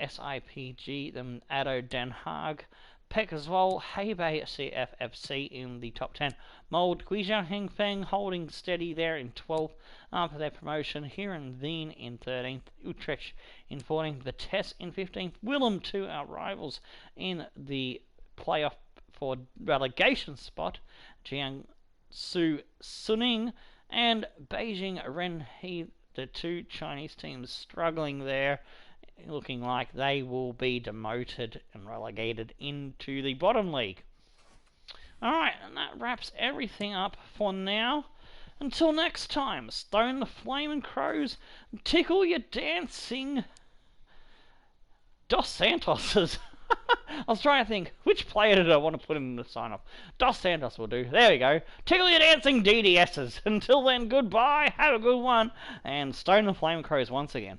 SIPG, then ADO Den Haag, Pek as well, Hebei CFFC in the top 10. Mold Guizhou Heng Feng holding steady there in 12th after their promotion. Heerenveen in 13th, Utrecht in 14th, Vitesse in 15th, Willem 2, our rivals in the playoff for relegation spot, Jiangsu Suning and Beijing Renhe, the 2 Chinese teams struggling there, looking like they will be demoted and relegated into the bottom league. Alright, and that wraps everything up for now. Until next time, stone the flaming crows and tickle your dancing Dos Santoses. I was trying to think, which player did I want to put in the sign-off? Dos Santos will do. There we go. Tickle your dancing DDSs. Until then, goodbye, have a good one, and stone the flaming crows once again.